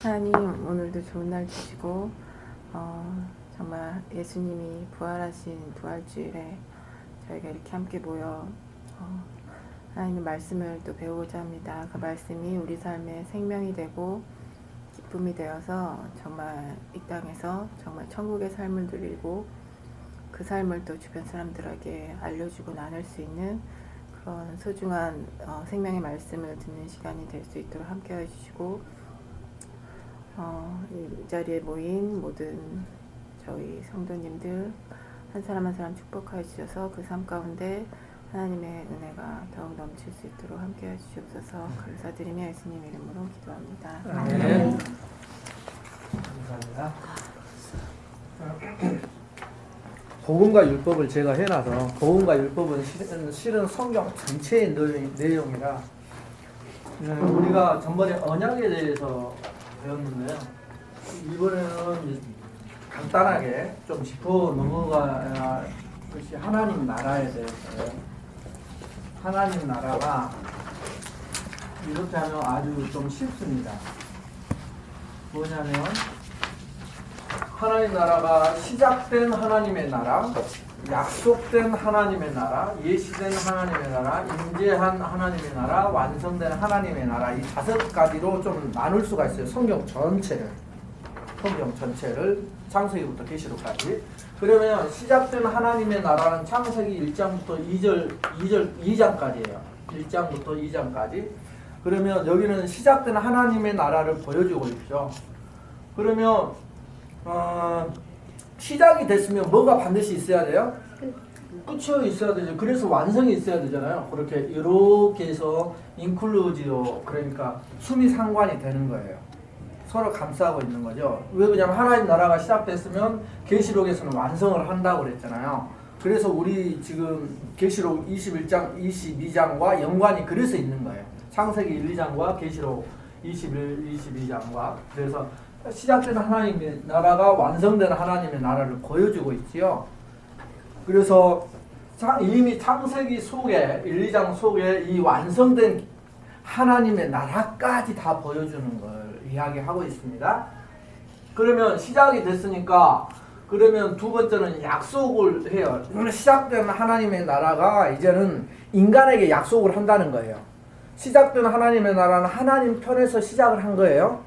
하나님, 오늘도 좋은 날 주시고 정말 예수님이 부활하신 부활주일에 저희가 이렇게 함께 모여 하나님의 말씀을 또 배우고자 합니다. 그 말씀이 우리 삶의 생명이 되고 기쁨이 되어서 정말 이 땅에서 정말 천국의 삶을 누리고 그 삶을 또 주변 사람들에게 알려주고 나눌 수 있는 그런 소중한 생명의 말씀을 듣는 시간이 될 수 있도록 함께 해주시고 이 자리에 모인 모든 저희 성도님들 한 사람 한 사람 축복하여 주셔서 그 삶 가운데 하나님의 은혜가 더욱 넘칠 수 있도록 함께 해주시옵소서. 감사드리며 예수님 이름으로 기도합니다. 아멘. 감사합니다. 복음과 율법을 제가 해놔서 복음과 율법은 실은 성경 전체의 내용이라 우리가 전번에 언약에 대해서 배웠는데요. 이번에는 간단하게 좀 짚어 넘어가야 것이 하나님 나라에 대해서요. 하나님 나라가 이렇게 하면 아주 좀 쉽습니다. 뭐냐면 하나님 나라가 시작된 하나님의 나라, 약속된 하나님의 나라, 예시된 하나님의 나라, 임재한 하나님의 나라, 완성된 하나님의 나라, 이 5가지로 좀 나눌 수가 있어요. 성경 전체를 창세기부터 계시록까지. 그러면 시작된 하나님의 나라는 창세기 1장부터 2장까지예요. 1장부터 2장까지. 그러면 여기는 시작된 하나님의 나라를 보여주고 있죠. 그러면 시작이 됐으면 뭐가 반드시 있어야 돼요? 끝이 있어야 되죠. 그래서 완성이 있어야 되잖아요. 그렇게 이렇게 해서 인클루지오, 그러니까 숨이 상관이 되는 거예요. 서로 감싸고 있는 거죠. 왜 그러냐면 하나님 나라가 시작됐으면 계시록에서는 완성을 한다고 그랬잖아요. 그래서 우리 지금 계시록 21장, 22장과 연관이 그래서 있는 거예요. 창세기 1, 2장과 계시록 21, 22장과. 그래서 시작된 하나님의 나라가 완성된 하나님의 나라를 보여주고 있지요. 그래서 이미 창세기 속에 1, 2장 속에 이 완성된 하나님의 나라까지 다 보여주는 걸 이야기하고 있습니다. 그러면 시작이 됐으니까 그러면 두 번째는 약속을 해요. 시작된 하나님의 나라가 이제는 인간에게 약속을 한다는 거예요. 시작된 하나님의 나라는 하나님 편에서 시작을 한 거예요.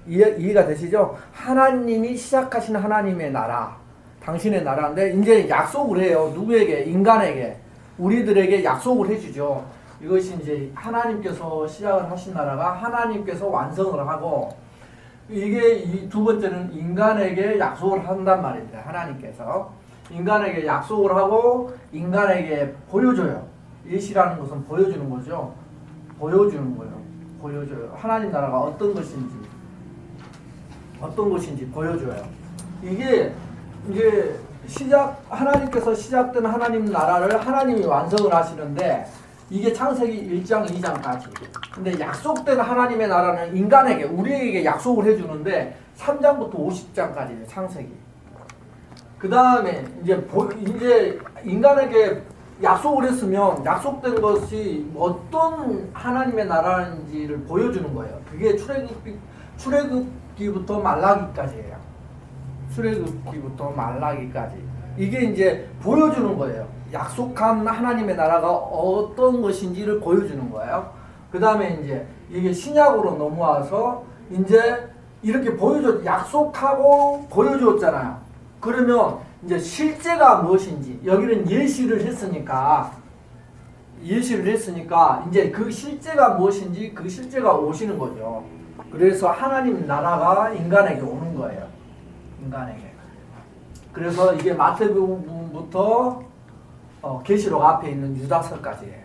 이해가 되시죠? 하나님이 시작하신 하나님의 나라, 당신의 나라인데 이제 약속을 해요. 누구에게? 인간에게, 우리들에게 약속을 해주죠. 이것이 이제 하나님께서 시작을 하신 나라가 하나님께서 완성을 하고, 이게 이 두 번째는 인간에게 약속을 한단 말입니다. 하나님께서 인간에게 약속을 하고 인간에게 보여줘요. 예시라는 것은 보여주는 거죠. 보여주는 거예요. 보여줘요. 하나님 나라가 어떤 것인지 보여줘요. 이게 이제 하나님께서 시작된 하나님 나라를 하나님이 완성을 하시는데, 이게 창세기 1장, 2장까지. 근데 약속된 하나님의 나라는 인간에게, 우리에게 약속을 해주는데 3장부터 50장까지예요. 창세기. 그 다음에 이제 인간에게 약속을 했으면 약속된 것이 어떤 하나님의 나라인지를 보여주는 거예요. 그게 출애굽기부터 말라기까지예요. 출애굽기부터 말라기까지. 이게 이제 보여주는 거예요. 약속한 하나님의 나라가 어떤 것인지를 보여주는 거예요. 그 다음에 이제 이게 신약으로 넘어와서 이제 이렇게 약속하고 보여줬잖아요. 그러면 이제 실제가 무엇인지, 여기는 예시를 했으니까 이제 그 실제가 무엇인지, 그 실제가 오시는 거죠. 그래서 하나님 나라가 인간에게 오는 거예요. 인간에게. 그래서 이게 마태복음부터 계시록 앞에 있는 유다서까지예요.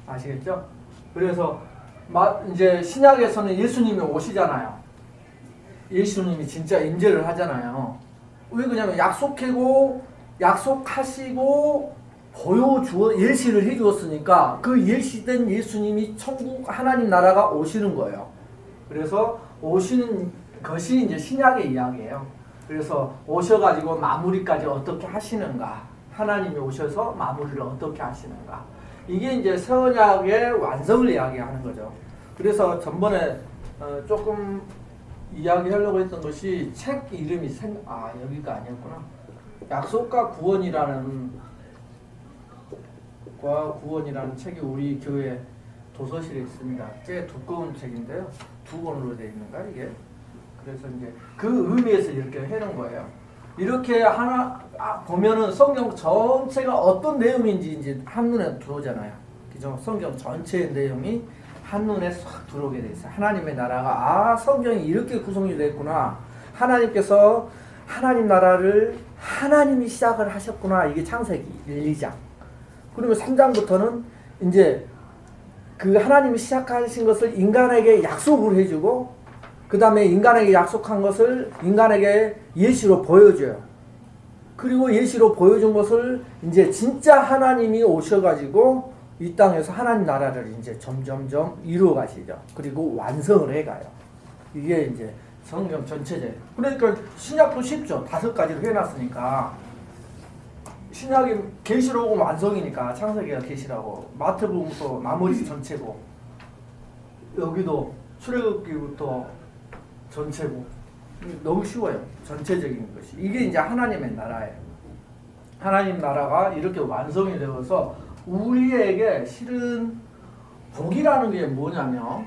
아시겠죠? 그래서 이제 신약에서는 예수님이 오시잖아요. 예수님이 진짜 임재를 하잖아요. 왜 그러냐면 약속하시고 예시를 해주었으니까 그 예시된 예수님이 천국 하나님 나라가 오시는 거예요. 그래서 오시는 것이 이제 신약의 이야기예요. 그래서 오셔가지고 마무리까지 어떻게 하시는가, 하나님이 오셔서 마무리를 어떻게 하시는가, 이게 이제 새 언약의 완성을 이야기하는 거죠. 그래서 전번에 조금 이야기하려고 했던 것이 책 이름이 여기가 아니었구나. 약속과 구원이라는 책이 우리 교회 도서실에 있습니다. 꽤 두꺼운 책인데요. 2권으로 되어 있는가 이게. 그래서 이제 그 의미에서 이렇게 해놓은 거예요. 이렇게 보면은 성경 전체가 어떤 내용인지 이제 한눈에 들어오잖아요. 그죠? 성경 전체의 내용이 한눈에 싹 들어오게 돼 있어요. 하나님의 나라가 성경이 이렇게 구성이 됐구나. 하나님께서 하나님 나라를 하나님이 시작을 하셨구나. 이게 창세기 1, 2장. 그러면 3장부터는 이제 그 하나님이 시작하신 것을 인간에게 약속을 해주고 그 다음에 인간에게 약속한 것을 인간에게 예시로 보여줘요. 그리고 예시로 보여준 것을 이제 진짜 하나님이 오셔가지고 이 땅에서 하나님 나라를 이제 점점점 이루어 가시죠. 그리고 완성을 해가요. 이게 이제 성경 전체제. 그러니까 신약도 쉽죠. 5가지로 해놨으니까. 신약이 계시록은 완성이니까 창세기가 계시라고. 마태복음도 나머지 전체고. 여기도 출애굽기부터 전체고. 너무 쉬워요. 전체적인 것이. 이게 이제 하나님의 나라예요. 하나님 나라가 이렇게 완성이 되어서 우리에게 실은 복이라는 게 뭐냐면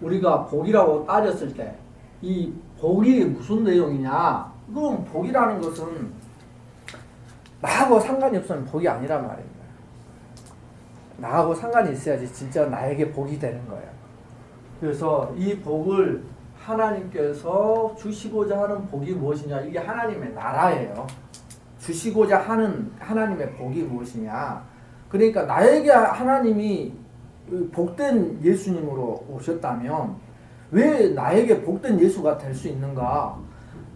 우리가 복이라고 따졌을 때 이 복이 무슨 내용이냐? 그럼 복이라는 것은 나하고 상관이 없으면 복이 아니란 말입니다. 나하고 상관이 있어야지 진짜 나에게 복이 되는 거예요. 그래서 이 복을 하나님께서 주시고자 하는 복이 무엇이냐? 이게 하나님의 나라예요. 주시고자 하는 하나님의 복이 무엇이냐? 그러니까 나에게 하나님이 복된 예수님으로 오셨다면 왜 나에게 복된 예수가 될 수 있는가?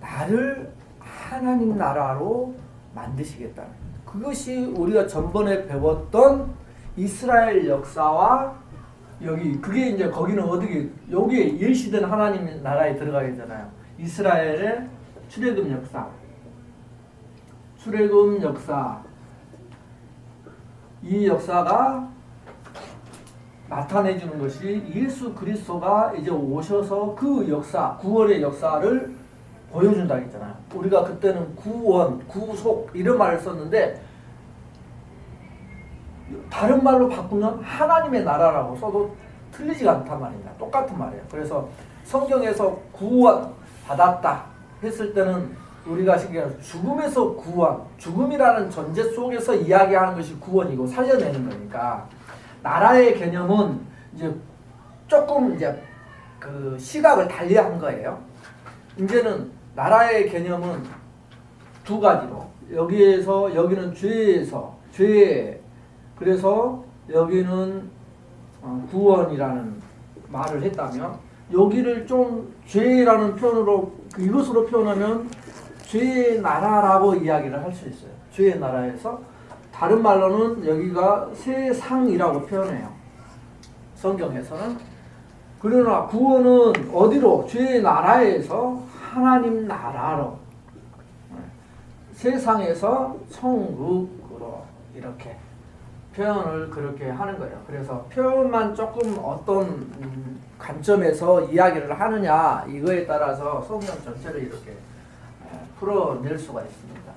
나를 하나님 나라로 만드시겠다는 그것이 우리가 전번에 배웠던 이스라엘 역사와 그게 이제 거기는 어떻게 여기에 예시된 하나님 나라에 들어가야 되잖아요. 이스라엘의 출애굽 역사 이 역사가 나타내주는 것이 예수 그리스도가 이제 오셔서 그 역사 구원의 역사를 보여준다 했잖아요. 우리가 그때는 구원, 구속 이런 말을 썼는데 다른 말로 바꾸면 하나님의 나라라고 써도 틀리지가 않단 말입니다. 똑같은 말이에요. 그래서 성경에서 구원 받았다 했을 때는 우리가 죽음에서 구원, 죽음이라는 전제 속에서 이야기하는 것이 구원이고 살려내는 거니까 나라의 개념은 이제 조금 이제 그 시각을 달리한 거예요. 이제는 나라의 개념은 2가지로 여기는 죄 그래서 여기는 구원이라는 말을 했다면 여기를 좀 죄라는 표현으로 이것으로 표현하면 죄의 나라라고 이야기를 할 수 있어요. 죄의 나라에서 다른 말로는 여기가 세상이라고 표현해요. 성경에서는. 그러나 구원은 어디로? 죄의 나라에서 하나님 나라로 세상에서 천국으로 이렇게 표현을 그렇게 하는 거예요. 그래서 표현만 조금 어떤 관점에서 이야기를 하느냐 이거에 따라서 성경 전체를 이렇게 풀어낼 수가 있습니다.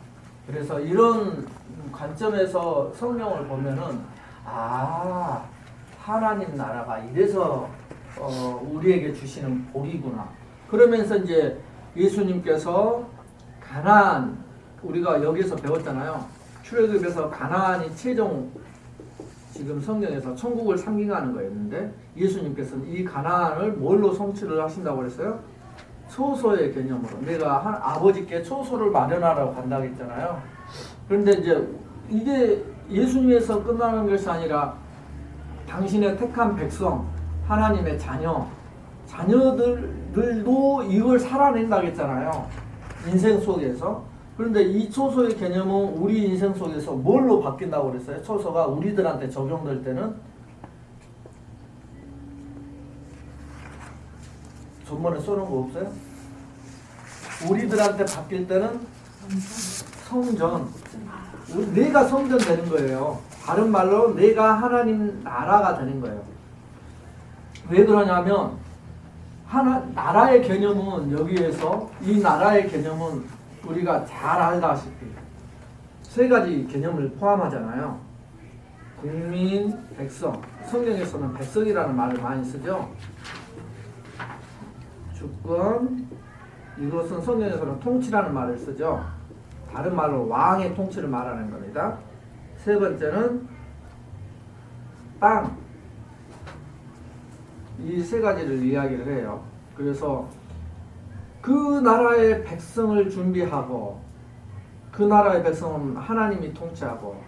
그래서 이런 관점에서 성경을 보면은 하나님 나라가 이래서 우리에게 주시는 복이구나. 그러면서 이제 예수님께서 가나안 우리가 여기서 배웠잖아요. 출애굽에서 가나안이 최종 지금 성경에서 천국을 상징하는 거였는데 예수님께서는 이 가나안을 뭘로 성취를 하신다고 그랬어요? 초소의 개념으로 내가 아버지께 초소를 마련하라고 간다고 했잖아요. 그런데 이제 이게 예수님에서 끝나는 것이 아니라 당신의 택한 백성 하나님의 자녀들도 이걸 살아낸다고 했잖아요. 인생 속에서. 그런데 이 초소의 개념은 우리 인생 속에서 뭘로 바뀐다고 그랬어요? 초소가 우리들한테 적용될 때는 전번에 써놓은 거 없어요? 우리들한테 바뀔 때는 성전. 내가 성전 되는 거예요. 다른 말로 내가 하나님 나라가 되는 거예요. 왜 그러냐면 나라의 개념은 여기에서 이 나라의 개념은 우리가 잘 알다시피 세 가지 개념을 포함하잖아요. 국민, 백성. 성경에서는 백성이라는 말을 많이 쓰죠. 주권, 이것은 성경에서는 통치라는 말을 쓰죠. 다른 말로 왕의 통치를 말하는 겁니다. 세 번째는 땅. 이 세 가지를 이야기를 해요. 그래서 그 나라의 백성을 준비하고 그 나라의 백성은 하나님이 통치하고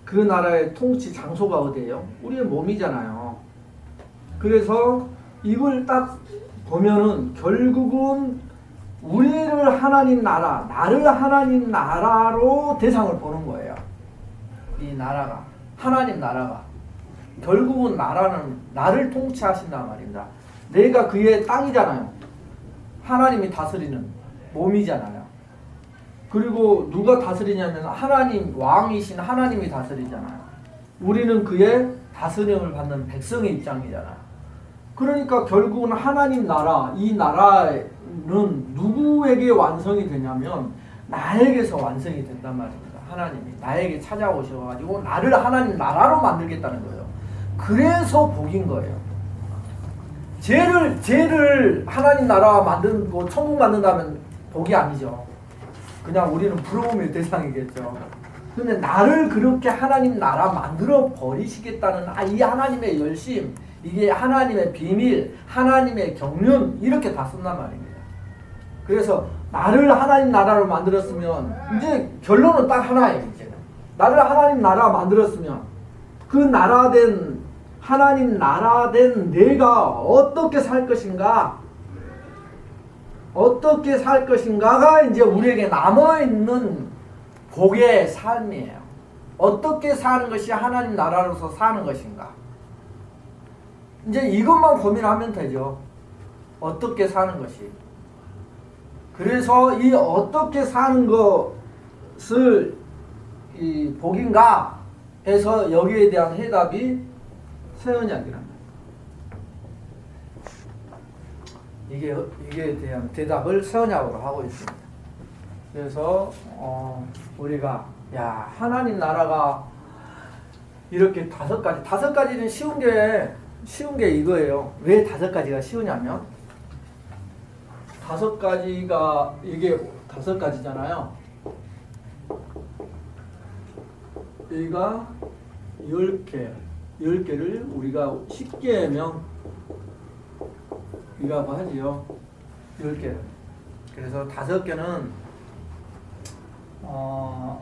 그 나라의 통치 장소가 어디예요? 우리의 몸이잖아요. 그래서 이걸 딱 보면은 결국은 우리를 하나님 나라, 나를 하나님 나라로 대상을 보는 거예요. 이 나라가, 하나님 나라가. 결국은 나라는 나를 통치하신단 말입니다. 내가 그의 땅이잖아요. 하나님이 다스리는 몸이잖아요. 그리고 누가 다스리냐면 하나님, 왕이신 하나님이 다스리잖아요. 우리는 그의 다스림을 받는 백성의 입장이잖아요. 그러니까 결국은 하나님 나라, 이 나라는 누구에게 완성이 되냐면 나에게서 완성이 된단 말입니다. 하나님이 나에게 찾아오셔가지고 나를 하나님 나라로 만들겠다는 거예요. 그래서 복인 거예요. 죄를 하나님 나라 만들고 천국 만든다면 복이 아니죠. 그냥 우리는 부러움의 대상이겠죠. 근데 나를 그렇게 하나님 나라 만들어 버리시겠다는 이 하나님의 열심, 이게 하나님의 비밀, 하나님의 경륜 이렇게 다 쓴단 말입니다. 그래서 나를 하나님 나라로 만들었으면 이제 결론은 딱 하나예요. 이제는 나를 하나님 나라 만들었으면 그 나라된 하나님 나라된 내가 어떻게 살 것인가, 어떻게 살 것인가가 이제 우리에게 남아있는 복의 삶이에요. 어떻게 사는 것이 하나님 나라로서 사는 것인가. 이제 이것만 고민하면 되죠. 어떻게 사는 것이. 그래서 이 어떻게 사는 것을 이 복인가 해서 여기에 대한 해답이 세언약이랍니다. 이게 대한 대답을 세언약으로 하고 있습니다. 그래서 우리가 하나님 나라가 이렇게 다섯 가지는 쉬운 게 이거예요. 왜 다섯 가지가 쉬우냐면 다섯 가지가 이게 다섯 가지잖아요. 여기가 10개를 우리가 10개면 우리가 뭐 하지요? 10개를. 그래서 5개는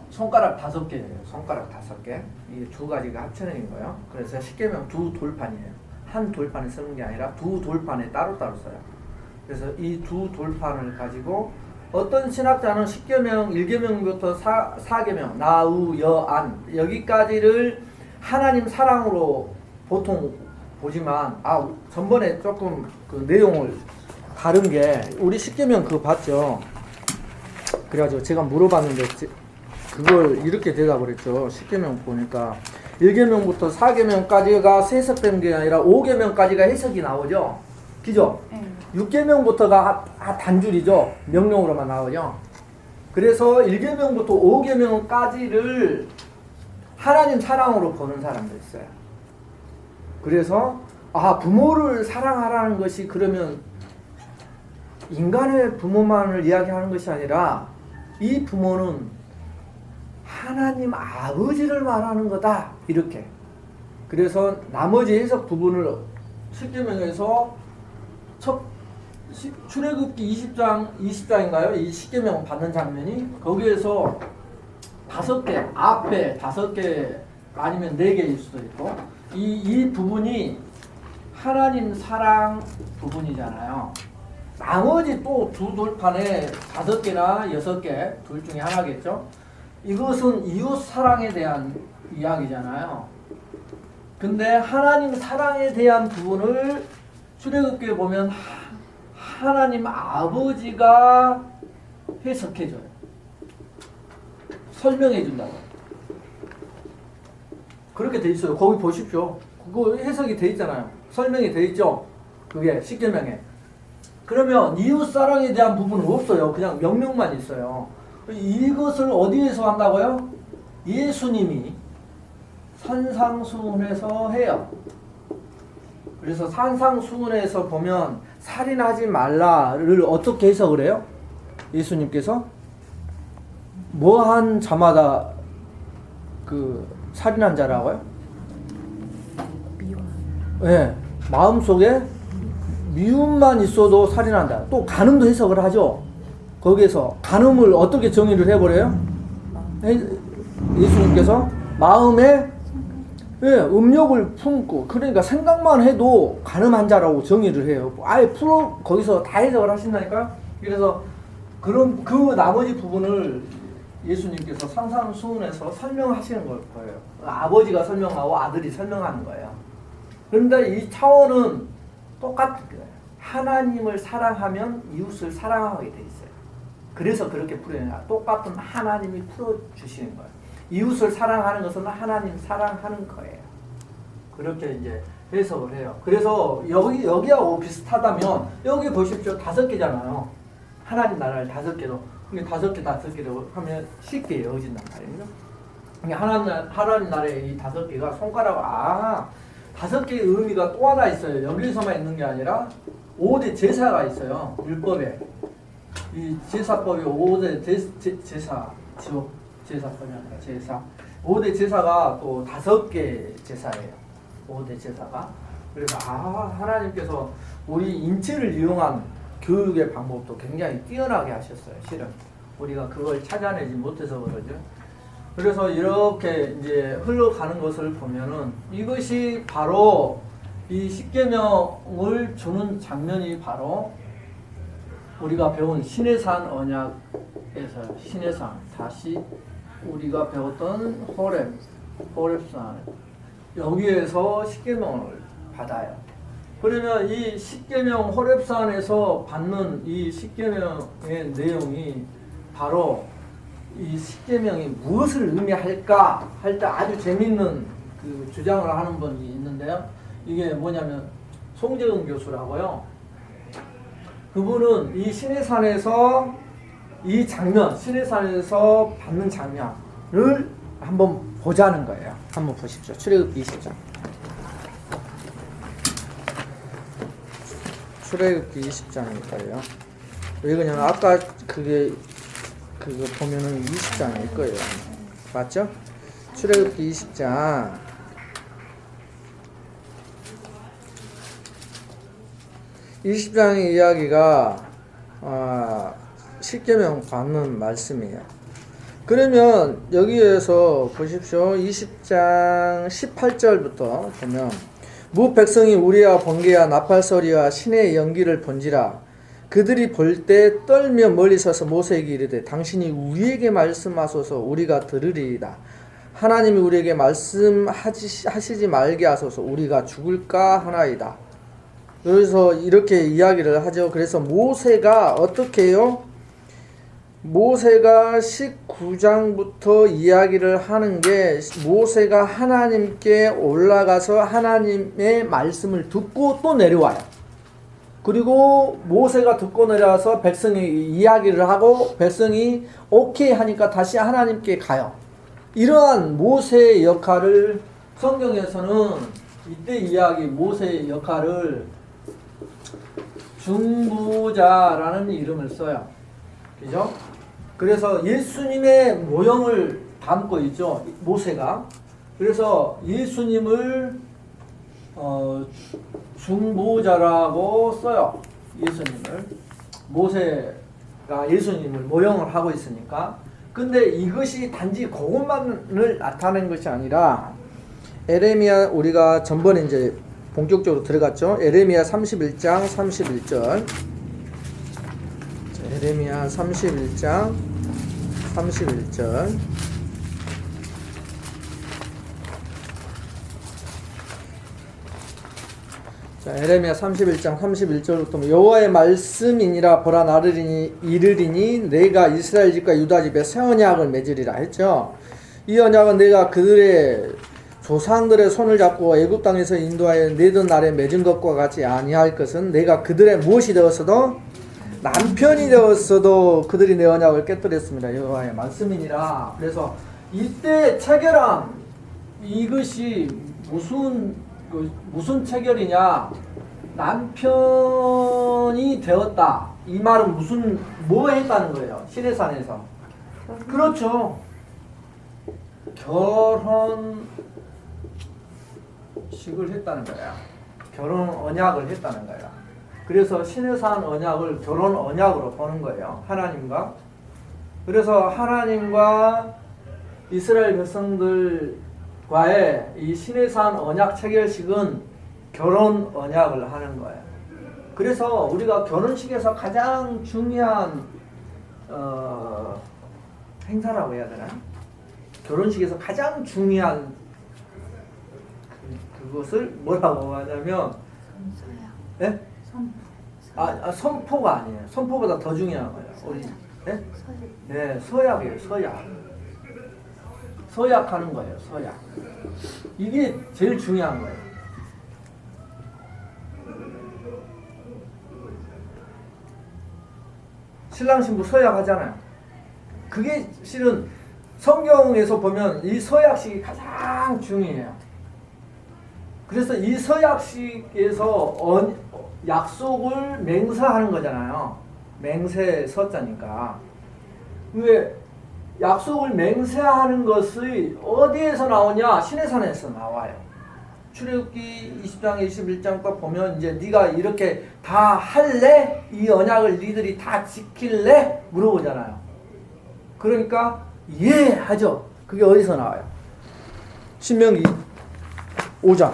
손가락 5개예요. 손가락 5개. 이게 두 가지가 합쳐진 거예요. 그래서 10개면 두 돌판이에요. 한 돌판에 쓰는 게 아니라 두 돌판에 따로따로 써요. 그래서 이 두 돌판을 가지고 어떤 신학자는 10계명, 1계명부터 4계명, 나, 우, 여, 안 여기까지를 하나님 사랑으로 보통 보지만 전번에 조금 그 내용을 다른 게 우리 10계명 그거 봤죠? 그래가지고 제가 물어봤는데 그걸 이렇게 대답을 했죠. 10계명 보니까 1계명부터 4계명까지가 세습된 게 아니라 5계명까지가 해석이 나오죠. 그죠? 6계명부터가 단줄이죠. 명령으로만 나오죠. 그래서 1계명부터 5계명까지를 하나님 사랑으로 보는 사람도 있어요. 그래서 부모를 사랑하라는 것이 그러면 인간의 부모만을 이야기하는 것이 아니라 이 부모는 하나님 아버지를 말하는 거다. 이렇게. 그래서 나머지 해석 부분을 10계명에서 출애굽기 20장인가요? 이 10계명 받는 장면이 거기에서 5개, 앞에 5개 아니면 4개일 수도 있고 이 부분이 하나님 사랑 부분이잖아요. 나머지 또 두 돌판에 5개나 6개 둘 중에 하나겠죠. 이것은 이웃 사랑에 대한 이야기잖아요. 근데 하나님 사랑에 대한 부분을 출애굽기에 보면 하나님 아버지가 해석해줘요. 설명해준다고. 그렇게 돼 있어요. 거기 보십시오. 그거 해석이 돼 있잖아요. 설명이 돼 있죠. 그게 십계명에. 그러면 이웃 사랑에 대한 부분은 없어요. 그냥 명령만 있어요. 이것을 어디에서 한다고요? 예수님이 산상수훈에서 해요. 그래서 산상수훈에서 보면 살인하지 말라를 어떻게 해석을 해요? 예수님께서 뭐한 자마다 그 살인한 자라고요? 미워. 네, 마음속에 미움만 있어도 살인한다. 또 간음도 해석을 하죠. 거기에서 간음을 어떻게 정의를 해버려요? 예수님께서 마음에 음욕을 품고, 그러니까 생각만 해도 간음한 자라고 정의를 해요. 아예 풀어 거기서 다 해석을 하신다니까. 그래서 그런 그 나머지 부분을 예수님께서 산상수훈에서 설명하시는 거예요. 아버지가 설명하고 아들이 설명하는 거예요. 그런데 이 차원은 똑같은 거예요. 하나님을 사랑하면 이웃을 사랑하게 돼 있어요. 그래서 그렇게 풀어요. 똑같은 하나님이 풀어주시는 거예요. 이웃을 사랑하는 것은 하나님 사랑하는 거예요. 그렇게 이제 해석을 해요. 그래서 여기하고 비슷하다면 여기 보십시오. 5개잖아요. 하나님 나라를 5개로. 그게 5개로 하면 쉽게 이어진단 말이에요. 하나님 나라의 이 5개가 손가락, 5개의 의미가 또 하나 있어요. 여기서만 있는 게 아니라 5대 제사가 있어요. 율법에. 이 제사법이 5대 제사, 제사법이 아니라 제사. 5대 제사가 또 5개 제사예요. 5대 제사가. 그래서 하나님께서 우리 인체를 이용한 교육의 방법도 굉장히 뛰어나게 하셨어요. 실은 우리가 그걸 찾아내지 못해서 그러죠. 그래서 이렇게 이제 흘러가는 것을 보면은 이것이 바로 이 십계명을 주는 장면이 바로 우리가 배운 시내산 언약에서 시내산, 다시 우리가 배웠던 호렙산, 여기에서 십계명을 받아요. 그러면 이 십계명 호렙산에서 받는 이 십계명의 내용이 바로 이 십계명이 무엇을 의미할까 할 때 아주 재밌는 그 주장을 하는 분이 있는데요. 이게 뭐냐면 송재근 교수라고요. 그분은 이 시내산에서 이 장면, 시내산에서 받는 장면을 한번 보자는 거예요. 한번 보십시오. 출애굽기 20장. 출애굽기 20장이니까요. 왜 그러냐면 아까 그거 보면은 20장일 거예요. 맞죠? 출애굽기 20장. 이 20장의 이야기가 십계명 받는 말씀이에요. 그러면 여기에서 보십시오. 20장 18절부터 보면 무 백성이 우리와 번개와 나팔소리와 신의 연기를 본지라 그들이 볼 때 떨며 멀리 서서 모세에게 이르되 당신이 우리에게 말씀하소서 우리가 들으리이다. 하나님이 우리에게 말씀하시지 말게 하소서 우리가 죽을까 하나이다. 그래서 이렇게 이야기를 하죠. 그래서 모세가 어떻게 해요? 모세가 19장부터 이야기를 하는 게 모세가 하나님께 올라가서 하나님의 말씀을 듣고 또 내려와요. 그리고 모세가 듣고 내려와서 백성이 이야기를 하고 백성이 오케이 하니까 다시 하나님께 가요. 이러한 모세의 역할을 성경에서는 이때 이야기 모세의 역할을 중보자라는 이름을 써요. 그죠? 그래서 예수님의 모형을 담고 있죠. 모세가. 그래서 예수님을 중보자라고 써요. 예수님을. 모세가 예수님을 모형을 하고 있으니까. 근데 이것이 단지 그것만을 나타낸 것이 아니라 에레미야 우리가 전번에 이제 본격적으로 들어갔죠. 에레미야 31장 31절. 에레미야 31장 31절. 자, 에레미야 31장 31절부터 여호와의 말씀이니라 보라 나를 이르리니 내가 이스라엘 집과 유다 집에 새 언약을 맺으리라 했죠. 이 언약은 내가 그들의 조상들의 손을 잡고 애굽 땅에서 인도하여 내던 날에 맺은 것과 같이 아니할 것은 내가 그들의 무엇이 되었어도 남편이 되었어도 그들이 내 언약을 깨뜨렸습니다. 여호와의 말씀이니라. 그래서 이때 체결함, 이것이 무슨 체결이냐? 남편이 되었다. 이 말은 뭐 했다는 거예요? 시내산에서. 그렇죠. 결혼식을 했다는 거야. 결혼 언약을 했다는 거야. 그래서 시내산 언약을 결혼 언약으로 보는 거예요. 하나님과. 그래서 하나님과 이스라엘 백성들과의 이 시내산 언약 체결식은 결혼 언약을 하는 거예요. 그래서 우리가 결혼식에서 가장 중요한 행사라고 해야 되나? 결혼식에서 가장 중요한 그것을 뭐라고 하냐면 예? 선포가 아니에요. 선포보다 더 중요한 거예요. 우리 예? 네, 서약이에요. 서약. 서약하는 거예요. 서약. 이게 제일 중요한 거예요. 신랑 신부 서약하잖아요. 그게 실은 성경에서 보면 이 서약식이 가장 중요해요. 그래서 이 서약식에서 약속을 맹세하는 거잖아요. 맹세 서자니까. 왜 약속을 맹세하는 것이 어디에서 나오냐? 시내산에서 나와요. 출애굽기 20장 21장 거 보면 이제 네가 이렇게 다 할래? 이 언약을 니들이 다 지킬래? 물어보잖아요. 그러니까 예 하죠. 그게 어디서 나와요? 신명기 5장.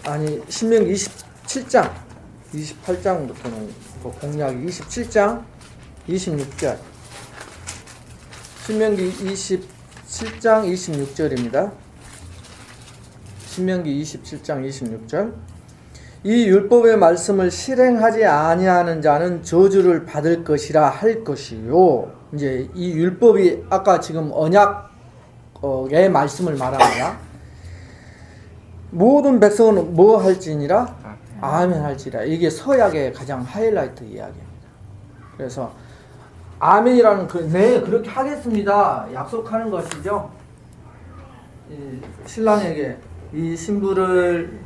아니 신명기 27장 28장부터는 공약 27장 26절. 신명기 27장 26절입니다. 신명기 27장 26절. 이 율법의 말씀을 실행하지 아니하는 자는 저주를 받을 것이라 할 것이요. 이제 이 율법이 아까 지금 언약의 말씀을 말합니다. 모든 백성은 뭐 할지니라? 아멘 할지라. 이게 서약의 가장 하이라이트 이야기입니다. 그래서 아멘이라는 네 그렇게 하겠습니다 약속하는 것이죠. 이 신랑에게 이 신부를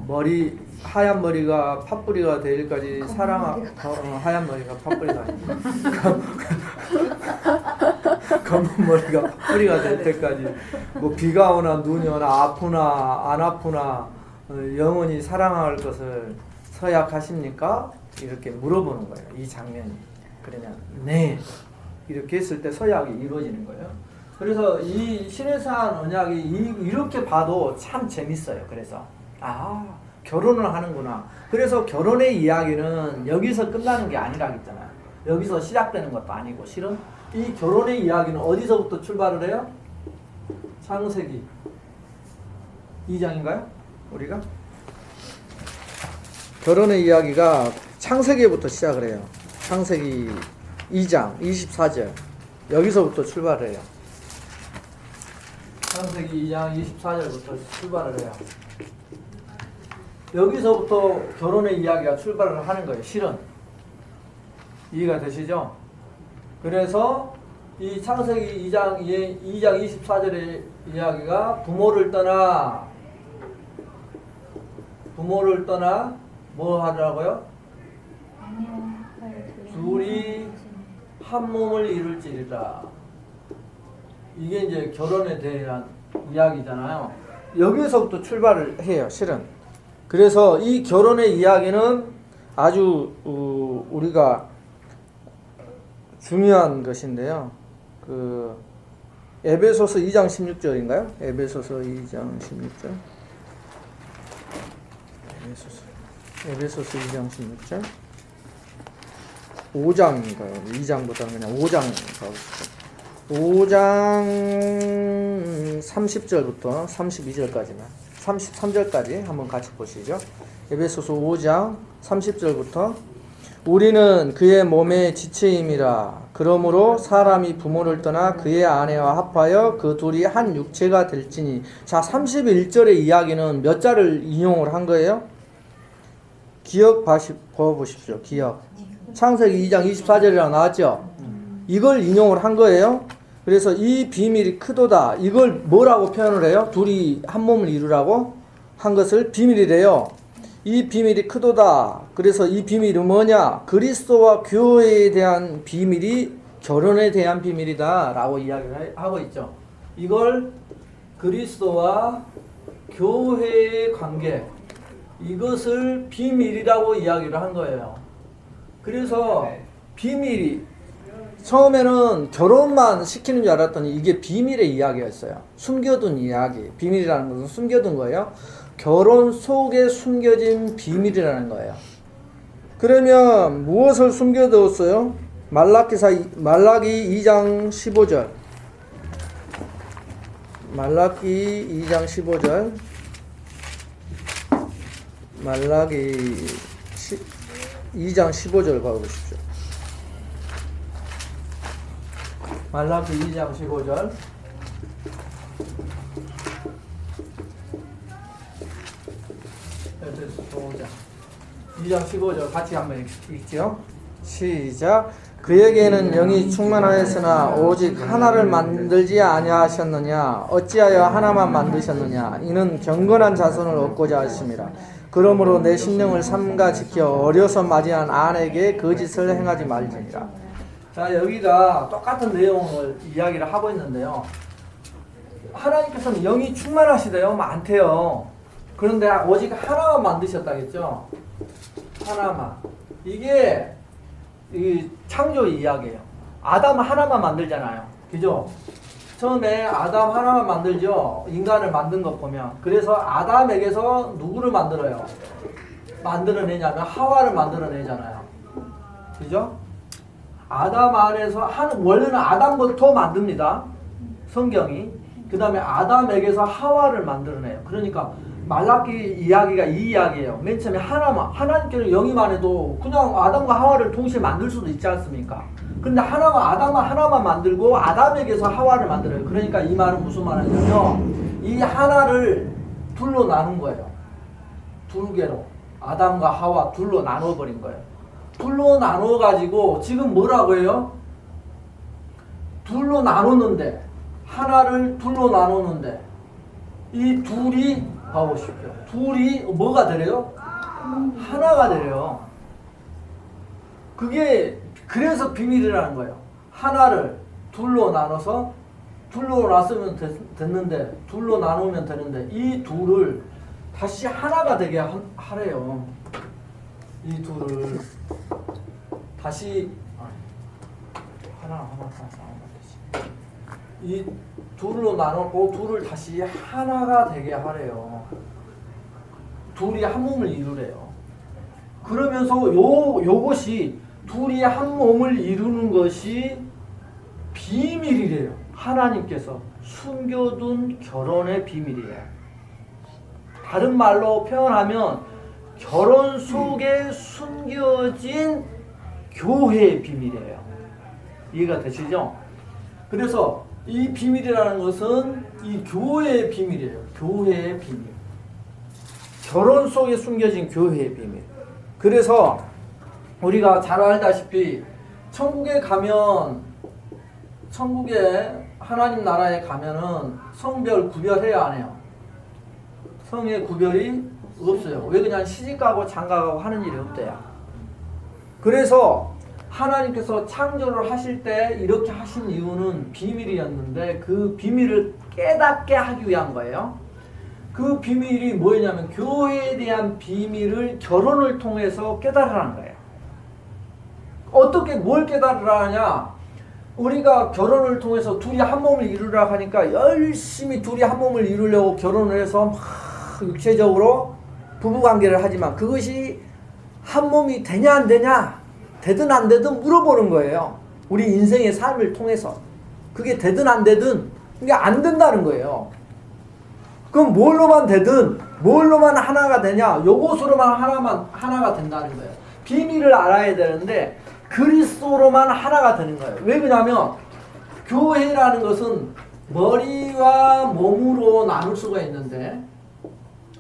머리 하얀 머리가 팥뿌리가 되기까지 하얀 머리가 팥뿌리가 아닙니다. 검은 머리가 팥뿌리가 될 때까지 뭐 비가 오나 눈이 오나 아프나 안 아프나 영원히 사랑할 것을 서약하십니까? 이렇게 물어보는 거예요. 이 장면이. 그러냐 네 이렇게 했을 때 서약이 이루어지는 거예요. 그래서 이 시내산 언약이 이렇게 봐도 참 재밌어요. 그래서 결혼을 하는구나. 그래서 결혼의 이야기는 여기서 끝나는 게 아니라 했잖아요. 여기서 시작되는 것도 아니고 실은 이 결혼의 이야기는 어디서부터 출발을 해요? 창세기 2장인가요? 우리가? 결혼의 이야기가 창세기부터 시작을 해요. 창세기 2장 24절 여기서부터 출발을 해요. 창세기 2장 24절부터 출발을 해요. 여기서부터 결혼의 이야기가 출발을 하는 거예요. 실은 이해가 되시죠? 그래서 이 창세기 2장 24절의 이야기가 부모를 떠나 뭐 하더라고요? 둘이 한 몸을 이룰지리라. 이게 이제 결혼에 대한 이야기잖아요. 여기서부터 출발을 해요. 실은. 그래서 이 결혼의 이야기는 아주 우리가 중요한 것인데요. 에베소서 2장 16절인가요? 에베소서 2장 16절. 에베소서 2장 16절. 5장인가요? 2장보다는 그냥 5장 가보시죠. 5장 30절부터 32절까지만 33절까지 한번 같이 보시죠. 에베소서 5장 30절부터 우리는 그의 몸의 지체임이라. 그러므로 사람이 부모를 떠나 그의 아내와 합하여 그 둘이 한 육체가 될지니. 자, 31절의 이야기는 몇 자를 인용을 한 거예요? 기억 보십시오. 기억. 창세기 2장 24절이라고 나왔죠? 이걸 인용을 한 거예요. 그래서 이 비밀이 크도다. 이걸 뭐라고 표현을 해요? 둘이 한 몸을 이루라고 한 것을 비밀이래요. 이 비밀이 크도다. 그래서 이 비밀이 뭐냐? 그리스도와 교회에 대한 비밀이 결혼에 대한 비밀이다 라고 이야기를 하고 있죠. 이걸 그리스도와 교회의 관계, 이것을 비밀이라고 이야기를 한 거예요. 그래서 비밀이 처음에는 결혼만 시키는 줄 알았더니 이게 비밀의 이야기였어요. 숨겨둔 이야기. 비밀이라는 것은 숨겨둔 거예요. 결혼 속에 숨겨진 비밀이라는 거예요. 그러면 무엇을 숨겨두었어요? 말라기 2장 15절. 말라기 2장 15절. 말라기 2장 15절 가보십시오. 말라기 2장 15절. 에베소 2장 15절 같이 한번 읽죠. 시작. 그에게는 영이 충만하였으나 오직 하나를 만들지 아니하셨느냐? 어찌하여 하나만 만드셨느냐? 이는 경건한 자손을 얻고자 하심이라. 그러므로 내 심령을 삼가 지켜 어려서 맞이한 아내에게 거짓을 행하지 말지니라. 자, 여기가 똑같은 내용을 이야기를 하고 있는데요. 하나님께서는 영이 충만하시대요. 많대요. 그런데 오직 하나만 만드셨다겠죠. 하나만. 이게 이 창조 이야기예요. 아담 하나만 만들잖아요. 그죠? 처음에 아담 하나만 만들죠. 인간을 만든 것 보면. 그래서 아담에게서 누구를 만들어요? 만들어내냐면 하와를 만들어내잖아요. 그죠? 아담 안에서 원래는 아담부터 만듭니다. 성경이. 그 다음에 아담에게서 하와를 만들어내요. 그러니까 말라기 이야기가 이 이야기예요. 맨 처음에 하나만, 하나님께는 영이만 해도 그냥 아담과 하와를 동시에 만들 수도 있지 않습니까? 근데 아담만 하나만 만들고 아담에게서 하와를 만들어요. 그러니까 이 말은 무슨 말이냐면 이 하나를 둘로 나눈 거예요. 두 개로. 아담과 하와 둘로 나눠버린 거예요. 둘로 나눠가지고 지금 뭐라고 해요? 둘로 나누는데, 하나를 둘로 나누는데 이 둘이 봐보십시오. 둘이 뭐가 되래요? 하나가 되래요. 그게 그래서 비밀이라는 거예요. 하나를 둘로 나눠서 둘로 나누면 됐는데, 둘로 나누면 되는데 이 둘을 다시 하나가 되게 하래요. 이 둘을 다시 하나 되지. 이 둘로 나누고 둘을 다시 하나가 되게 하래요. 둘이 한 몸을 이루래요. 그러면서 요것이 둘이 한 몸을 이루는 것이 비밀이래요. 하나님께서 숨겨둔 결혼의 비밀이에요. 다른 말로 표현하면 결혼 속에 숨겨진 교회의 비밀이에요. 이해가 되시죠? 그래서 이 비밀이라는 것은 이 교회의 비밀이에요. 교회의 비밀. 결혼 속에 숨겨진 교회의 비밀. 그래서 우리가 잘 알다시피 천국에 하나님 나라에 가면은 성별 구별해야 안 해요. 성의 구별이 없어요. 왜 그냥 시집가고 장가가고 하는 일이 없대요. 그래서 하나님께서 창조를 하실 때 이렇게 하신 이유는 비밀이었는데 그 비밀을 깨닫게 하기 위한 거예요. 그 비밀이 뭐냐면 교회에 대한 비밀을 결혼을 통해서 깨달으라는 거예요. 어떻게 뭘 깨달으라냐? 우리가 결혼을 통해서 둘이 한 몸을 이루라 하니까 열심히 둘이 한 몸을 이루려고 결혼을 해서 막 육체적으로 부부관계를 하지만 그것이 한 몸이 되냐 안 되냐, 되든 안 되든 물어보는 거예요. 우리 인생의 삶을 통해서 그게 되든 안 되든 그게 안 된다는 거예요. 그럼 뭘로만 되든 뭘로만 하나가 되냐, 요것으로만 하나가 된다는 거예요. 비밀을 알아야 되는데 그리스도로만 하나가 되는 거예요. 왜 그러냐면 교회라는 것은 머리와 몸으로 나눌 수가 있는데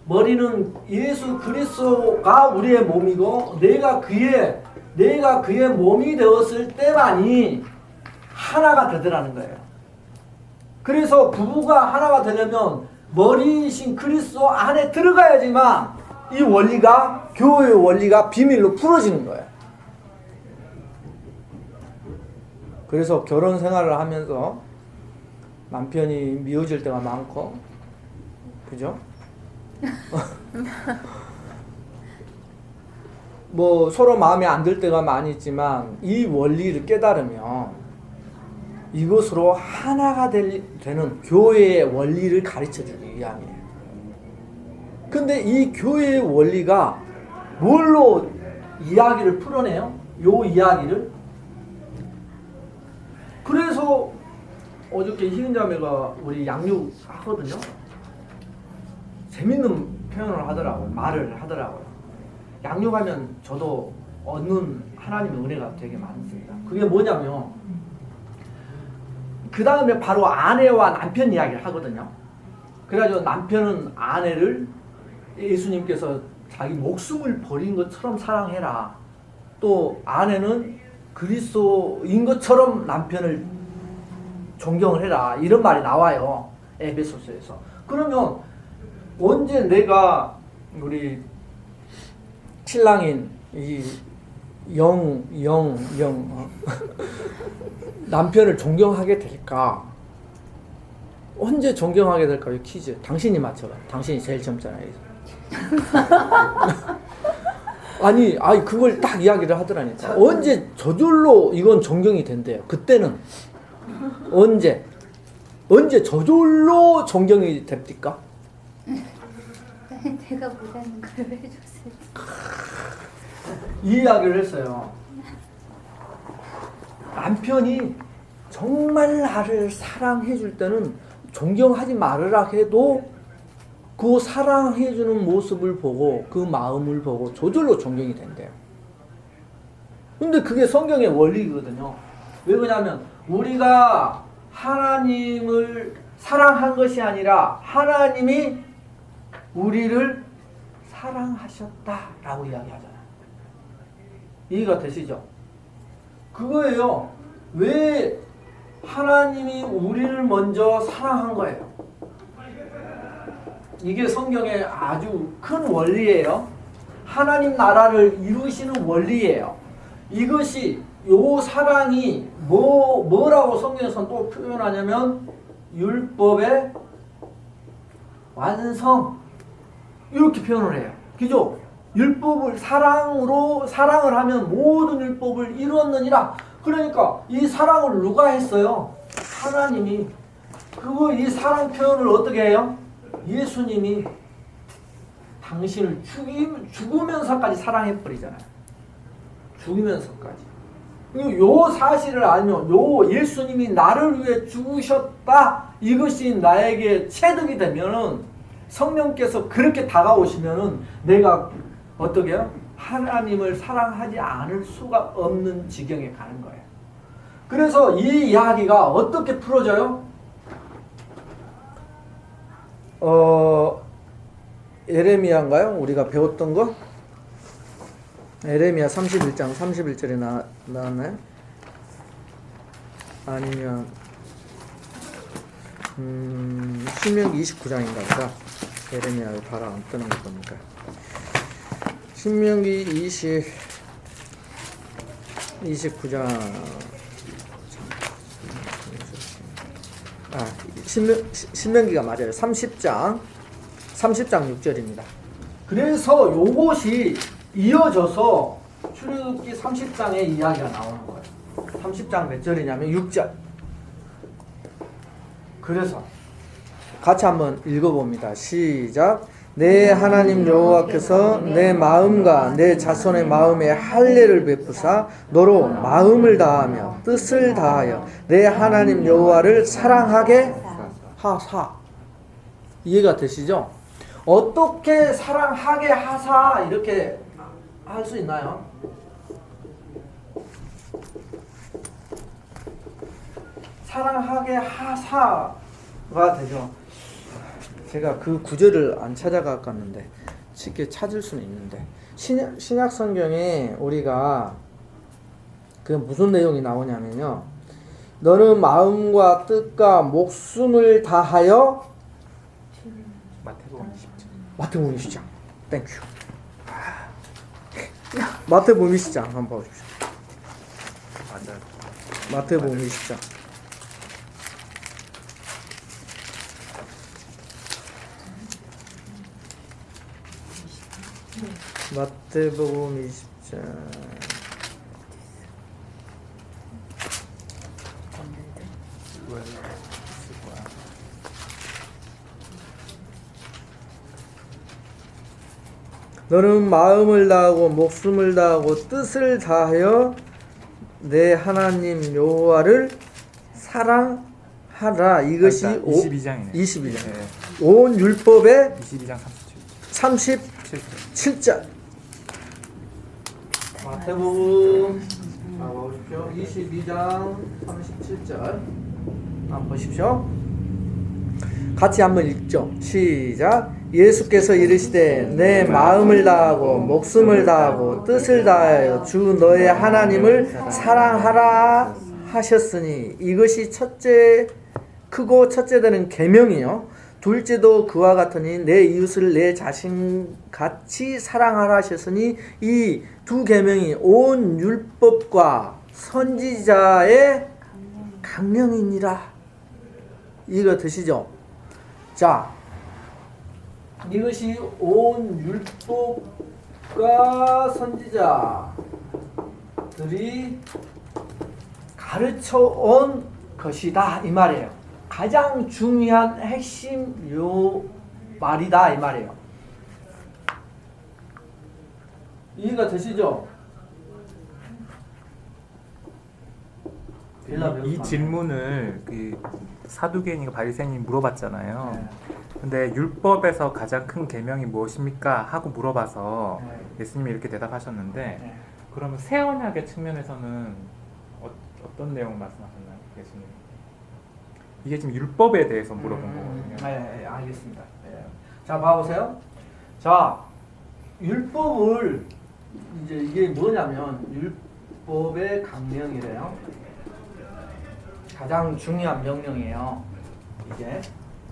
머리는 예수 그리스도가 우리의 몸이고 내가 그의 몸이 되었을 때만이 하나가 되더라는 거예요. 그래서 부부가 하나가 되려면 머리이신 그리스도 안에 들어가야지만 이 원리가 교회의 원리가 비밀로 풀어지는 거예요. 그래서 결혼 생활을 하면서 남편이 미워질 때가 많고, 그죠? 뭐 서로 마음에 안 들 때가 많이 있지만 이 원리를 깨달으면 이것으로 하나가 되는 교회의 원리를 가르쳐주기 위함이에요. 근데 이 교회의 원리가 뭘로 이야기를 풀어내요? 요 이야기를. 그래서 어저께 희은자매가 우리 양육 하거든요. 재밌는 표현을 하더라고요. 말을 하더라고요. 양육하면 저도 얻는 하나님의 은혜가 되게 많습니다. 그게 뭐냐면 그 다음에 바로 아내와 남편 이야기를 하거든요. 그래가지고 남편은 아내를 예수님께서 자기 목숨을 버린 것처럼 사랑해라. 또 아내는 그리스도인 것처럼 남편을 존경을 해라. 이런 말이 나와요. 에베소서에서. 그러면 언제 내가 우리 신랑인 이 남편을 존경하게 될까? 언제 존경하게 될까요? 퀴즈. 당신이 맞춰봐. 당신이 제일 젊잖아요. 아니 그걸 딱 이야기를 하더라니까. 언제 저절로 이건 존경이 된대요. 그때는 언제 저절로 존경이 됩니까? 내가 못하는 걸 해줬을 때. 이 이야기를 했어요. 남편이 정말 나를 사랑해 줄 때는 존경하지 말으라 해도 그 사랑해 주는 모습을 보고 그 마음을 보고 저절로 존경이 된대요. 근데 그게 성경의 원리거든요. 왜 그러냐면 우리가 하나님을 사랑한 것이 아니라 하나님이 우리를 사랑하셨다라고 이야기하잖아요. 이해가 되시죠? 그거예요. 왜 하나님이 우리를 먼저 사랑한 거예요? 이게 성경의 아주 큰 원리예요. 하나님 나라를 이루시는 원리예요. 이것이 요 사랑이 뭐라고 성경에서는 또 표현하냐면 율법의 완성 이렇게 표현을 해요. 그죠? 율법을 사랑을 하면 모든 율법을 이루었느니라. 그러니까 이 사랑을 누가 했어요? 하나님이. 이 사랑 표현을 어떻게 해요? 예수님이 당신을 죽으면서까지 사랑해버리잖아요. 죽으면서까지. 요 사실을 알면 요 예수님이 나를 위해 죽으셨다. 이것이 나에게 체득이 되면은 성령께서 그렇게 다가오시면은 내가 어떻게 해요? 하나님을 사랑하지 않을 수가 없는 지경에 가는 거예요. 그래서 이 이야기가 어떻게 풀어져요? 예레미야인가요? 우리가 배웠던 거? 예레미야 31장 31절에 나왔나요? 아니면 신명기 29장인가 보다. 예레미야를 바로 안 뜨는 거 보니까 신명기 29장 신명기가 맞아요. 30장 6절입니다. 그래서 요것이 이어져서 출애굽기 30장의 이야기가 나오는 거예요. 30장 몇 절이냐면 6절. 그래서 같이 한번 읽어봅니다. 시작. 내 하나님 여호와께서 내 마음과 내 자손의 마음에 할례를 베푸사 너로 마음을 다하며 뜻을 다하여 내 하나님 여호와를 사랑하게 하사. 이해가 되시죠? 어떻게 사랑하게 하사 이렇게 할 수 있나요? 사랑하게 하사가 되죠. 제가 그 구절을 안 찾아갔는데 쉽게 찾을 수는 있는데 신약 성경에 우리가 그 무슨 내용이 나오냐면요. 너는 마음과 뜻과 목숨을 다하여 마태복음 20장. 마태복음 20장. 땡큐. 마태복음 20장 한번 봐주십시오. 맞아요. 마태복음 20장. 마태복음 20장. 왜 있을 거야? 너는 마음을 다하고 목숨을 다하고 뜻을 다하여 내 하나님 여호와를 사랑하라. 이것이 22장이네. 22장. 네. 온 율법의 22장 37절. 37절. 마태복음 보십시오. 22장 37절. 한번 보십시오. 같이 한번 읽죠. 시작. 예수께서 이르시되 내 마음을 다하고 목숨을 다하고 뜻을 다하여 주 너의 하나님을 사랑하라 하셨으니 이것이 크고 첫째 되는 계명이요 둘째도 그와 같으니 내 이웃을 내 자신같이 사랑하라 하셨으니 이 두 계명이 온 율법과 선지자의 강령이니라. 이거 드시죠? 자, 이것이 온 율법과 선지자들이 가르쳐 온 것이다 이 말이에요. 가장 중요한 핵심 요 말이다 이 말이에요. 이해가 되시죠? 이 질문을 그 사두개인과 바리새인이 물어봤잖아요. 네. 근데 율법에서 가장 큰 계명이 무엇입니까? 하고 물어봐서 네. 예수님이 이렇게 대답하셨는데 네. 그러면 새 언약의 측면에서는 어떤 내용을 말씀하셨나요, 예수님? 이게 지금 율법에 대해서 물어본 거거든요. 네, 알겠습니다. 네. 자, 봐보세요. 자, 율법을 이제 이게 뭐냐면 율법의 강령이래요. 가장 중요한 명령이에요. 이게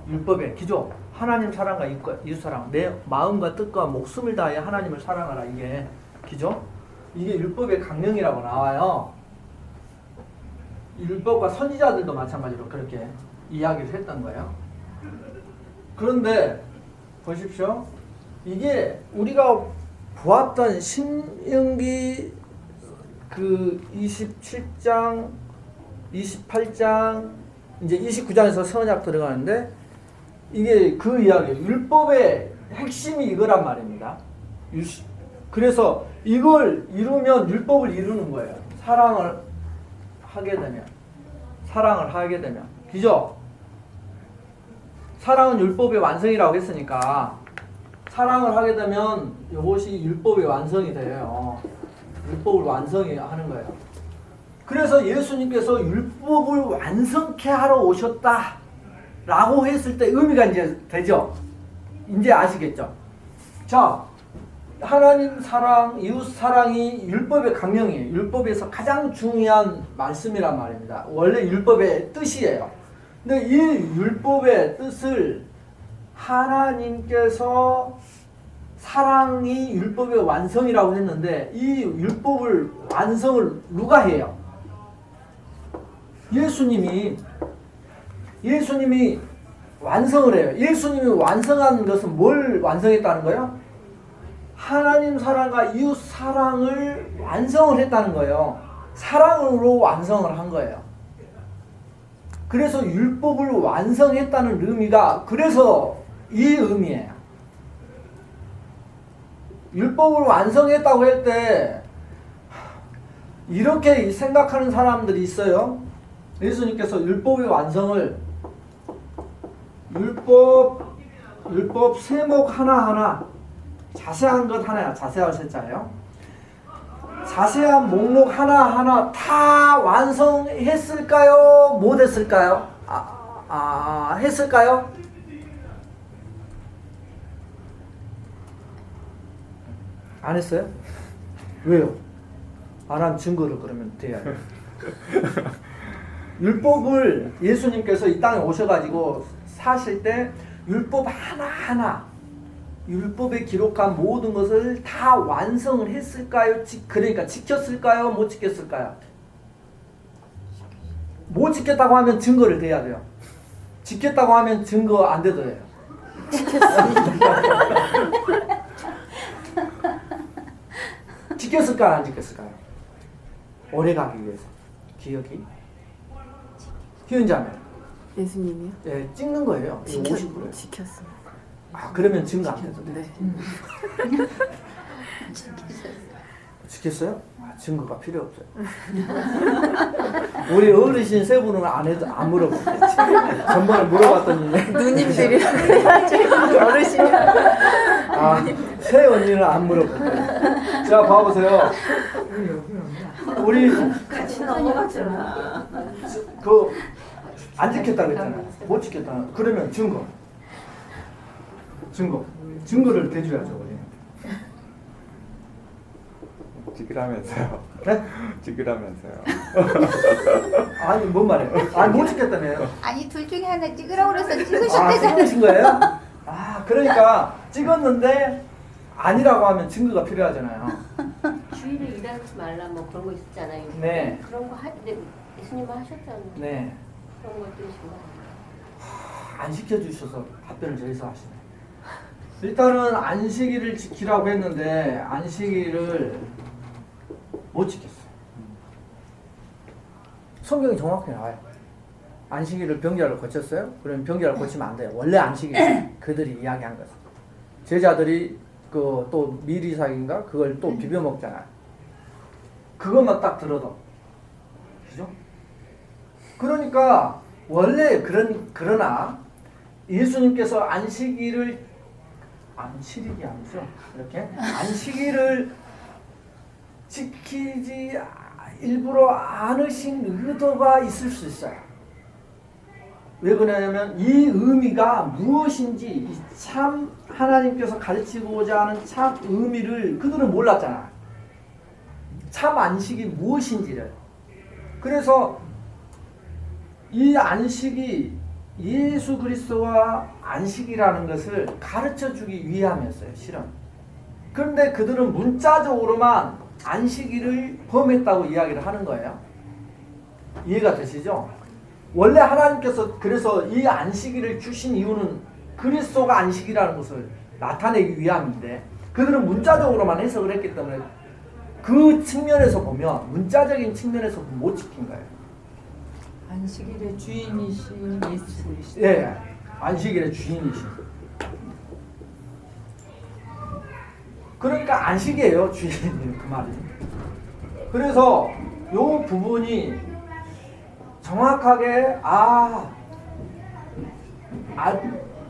율법의 기조. 하나님 사랑과 이웃 사랑. 내 마음과 뜻과 목숨을 다해 하나님을 사랑하라. 이게 기조. 이게 율법의 강령이라고 나와요. 율법과 선지자들도 마찬가지로 그렇게 이야기를 했던 거예요. 그런데 보십시오. 이게 우리가 보았던 신명기 그 27장, 28장, 이제 29장에서 선약 들어가는데 이게 그 이야기예요. 율법의 핵심이 이거란 말입니다. 그래서 이걸 이루면 율법을 이루는 거예요. 사랑을 하게 되면. 그죠? 사랑은 율법의 완성이라고 했으니까 사랑을 하게 되면 이것이 율법의 완성이 돼요. 율법을 완성히 하는 거예요. 그래서 예수님께서 율법을 완성케 하러 오셨다 라고 했을 때 의미가 이제 되죠? 이제 아시겠죠? 자, 하나님 사랑, 이웃 사랑이 율법의 강령이에요. 율법에서 가장 중요한 말씀이란 말입니다. 원래 율법의 뜻이에요. 근데 이 율법의 뜻을 하나님께서 사랑이 율법의 완성이라고 했는데 이 율법을 완성을 누가 해요? 예수님이 완성을 해요. 예수님이 완성한 것은 뭘 완성했다는 거예요? 하나님 사랑과 이웃 사랑을 완성을 했다는 거예요. 사랑으로 완성을 한 거예요. 그래서 율법을 완성했다는 의미가 그래서 이 의미예요. 율법을 완성했다고 할 때 이렇게 생각하는 사람들이 있어요. 예수님께서 율법의 완성을 율법 세목 하나하나 자세한 것 하나야. 자세하셨잖아요. 자세한 목록 하나하나 다 완성했을까요? 못했을까요? 했을까요? 안 했어요? 왜요? 안 한 증거를 그러면 돼야 돼요. 율법을 예수님께서 이 땅에 오셔가지고 사실 때 율법 하나하나 율법에 기록한 모든 것을 다 완성을 했을까요? 그러니까 지켰을까요? 못 지켰을까요? 못 지켰다고 하면 증거를 대야 돼요. 지켰다고 하면 증거 안 돼도 돼요. 지켰을까요? 안 지켰을까요? 오래 가기 위해서. 기억이? 희은자매. 예수님이요? 예, 찍는 거예요. 50%예요. 지켰습니다. 그러면 증거 안 돼도 돼요. 네. 지켰어요? 증거가 필요 없어요. 우리 어르신 세 분은 안 물어보겠지. 전번에 물어봤더니 누님들이라고 해야지. 어르신이. 새 언니는 안 물어보겠지. 자, 봐보세요. 우리 같이 넘어갔잖아. 안 지켰다 그랬잖아요. 못 지켰다. 그러면 증거를 대줘야죠, 우리. 찍으라면서요. 네? 찍으라면서요. 아니, 뭔 말이에요? 아니, 못 지켰다며요. 아니 둘 중에 하나 찍으라고 그래서 찍으셨대잖아. 찍으신 거예요? 그러니까 찍었는데 아니라고 하면 증거가 필요하잖아요. 주일에 일하지 말라 뭐 그런 거 있었잖아요. 네. 그런 거 네, 예수님은 하셨잖아요. 네. 그런 것들이 정말 안 시켜주셔서 답변을 저기서 하시네. 일단은 안식일을 지키라고 했는데 안식일을 못 지켰어요. 성경이 정확히 나와요. 안식일을 병자를 고쳤어요? 그러면 병자를 고치면 안 돼요. 원래 안식일 그들이 이야기한 것은 제자들이 또 미리삭인가 그걸 또 비벼 먹잖아요. 그것만 딱 들어도 그죠? 그러니까 원래 그러나 예수님께서 안식일이 아니죠. 이렇게 안식일을 지키지 일부러 않으신 의도가 있을 수 있어요. 왜 그러냐면 이 의미가 무엇인지 참 하나님께서 가르치고자 하는 참 의미를 그들은 몰랐잖아. 참 안식이 무엇인지를. 그래서 이 안식이 예수 그리스도와 안식이라는 것을 가르쳐주기 위함이었어요. 실은. 그런데 그들은 문자적으로만 안식일을 범했다고 이야기를 하는 거예요. 이해가 되시죠? 원래 하나님께서 그래서 이 안식일을 주신 이유는 그리스도가 안식이라는 것을 나타내기 위함인데 그들은 문자적으로만 해석을 했기 때문에 그 측면에서 보면 문자적인 측면에서 못 지킨 거예요. 안식일의 주인이신 예수 그리스도. 예, 안식일의 주인이신. 그러니까 안식이에요, 주인이 그 말이. 그래서 요 부분이 정확하게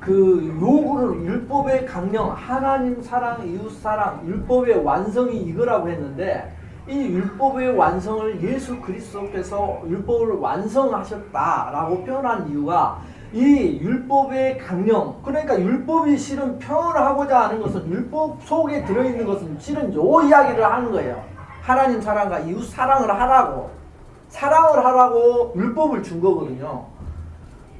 그 요구를 율법의 강령, 하나님 사랑, 이웃 사랑, 율법의 완성이 이거라고 했는데 이 율법의 완성을 예수 그리스도께서 율법을 완성하셨다라고 표현한 이유가 이 율법의 강령, 그러니까 율법이 실은 표현을 하고자 하는 것은 율법 속에 들어있는 것은 실은 요 이야기를 하는 거예요. 하나님 사랑과 이웃 사랑을 하라고 율법을 준 거거든요.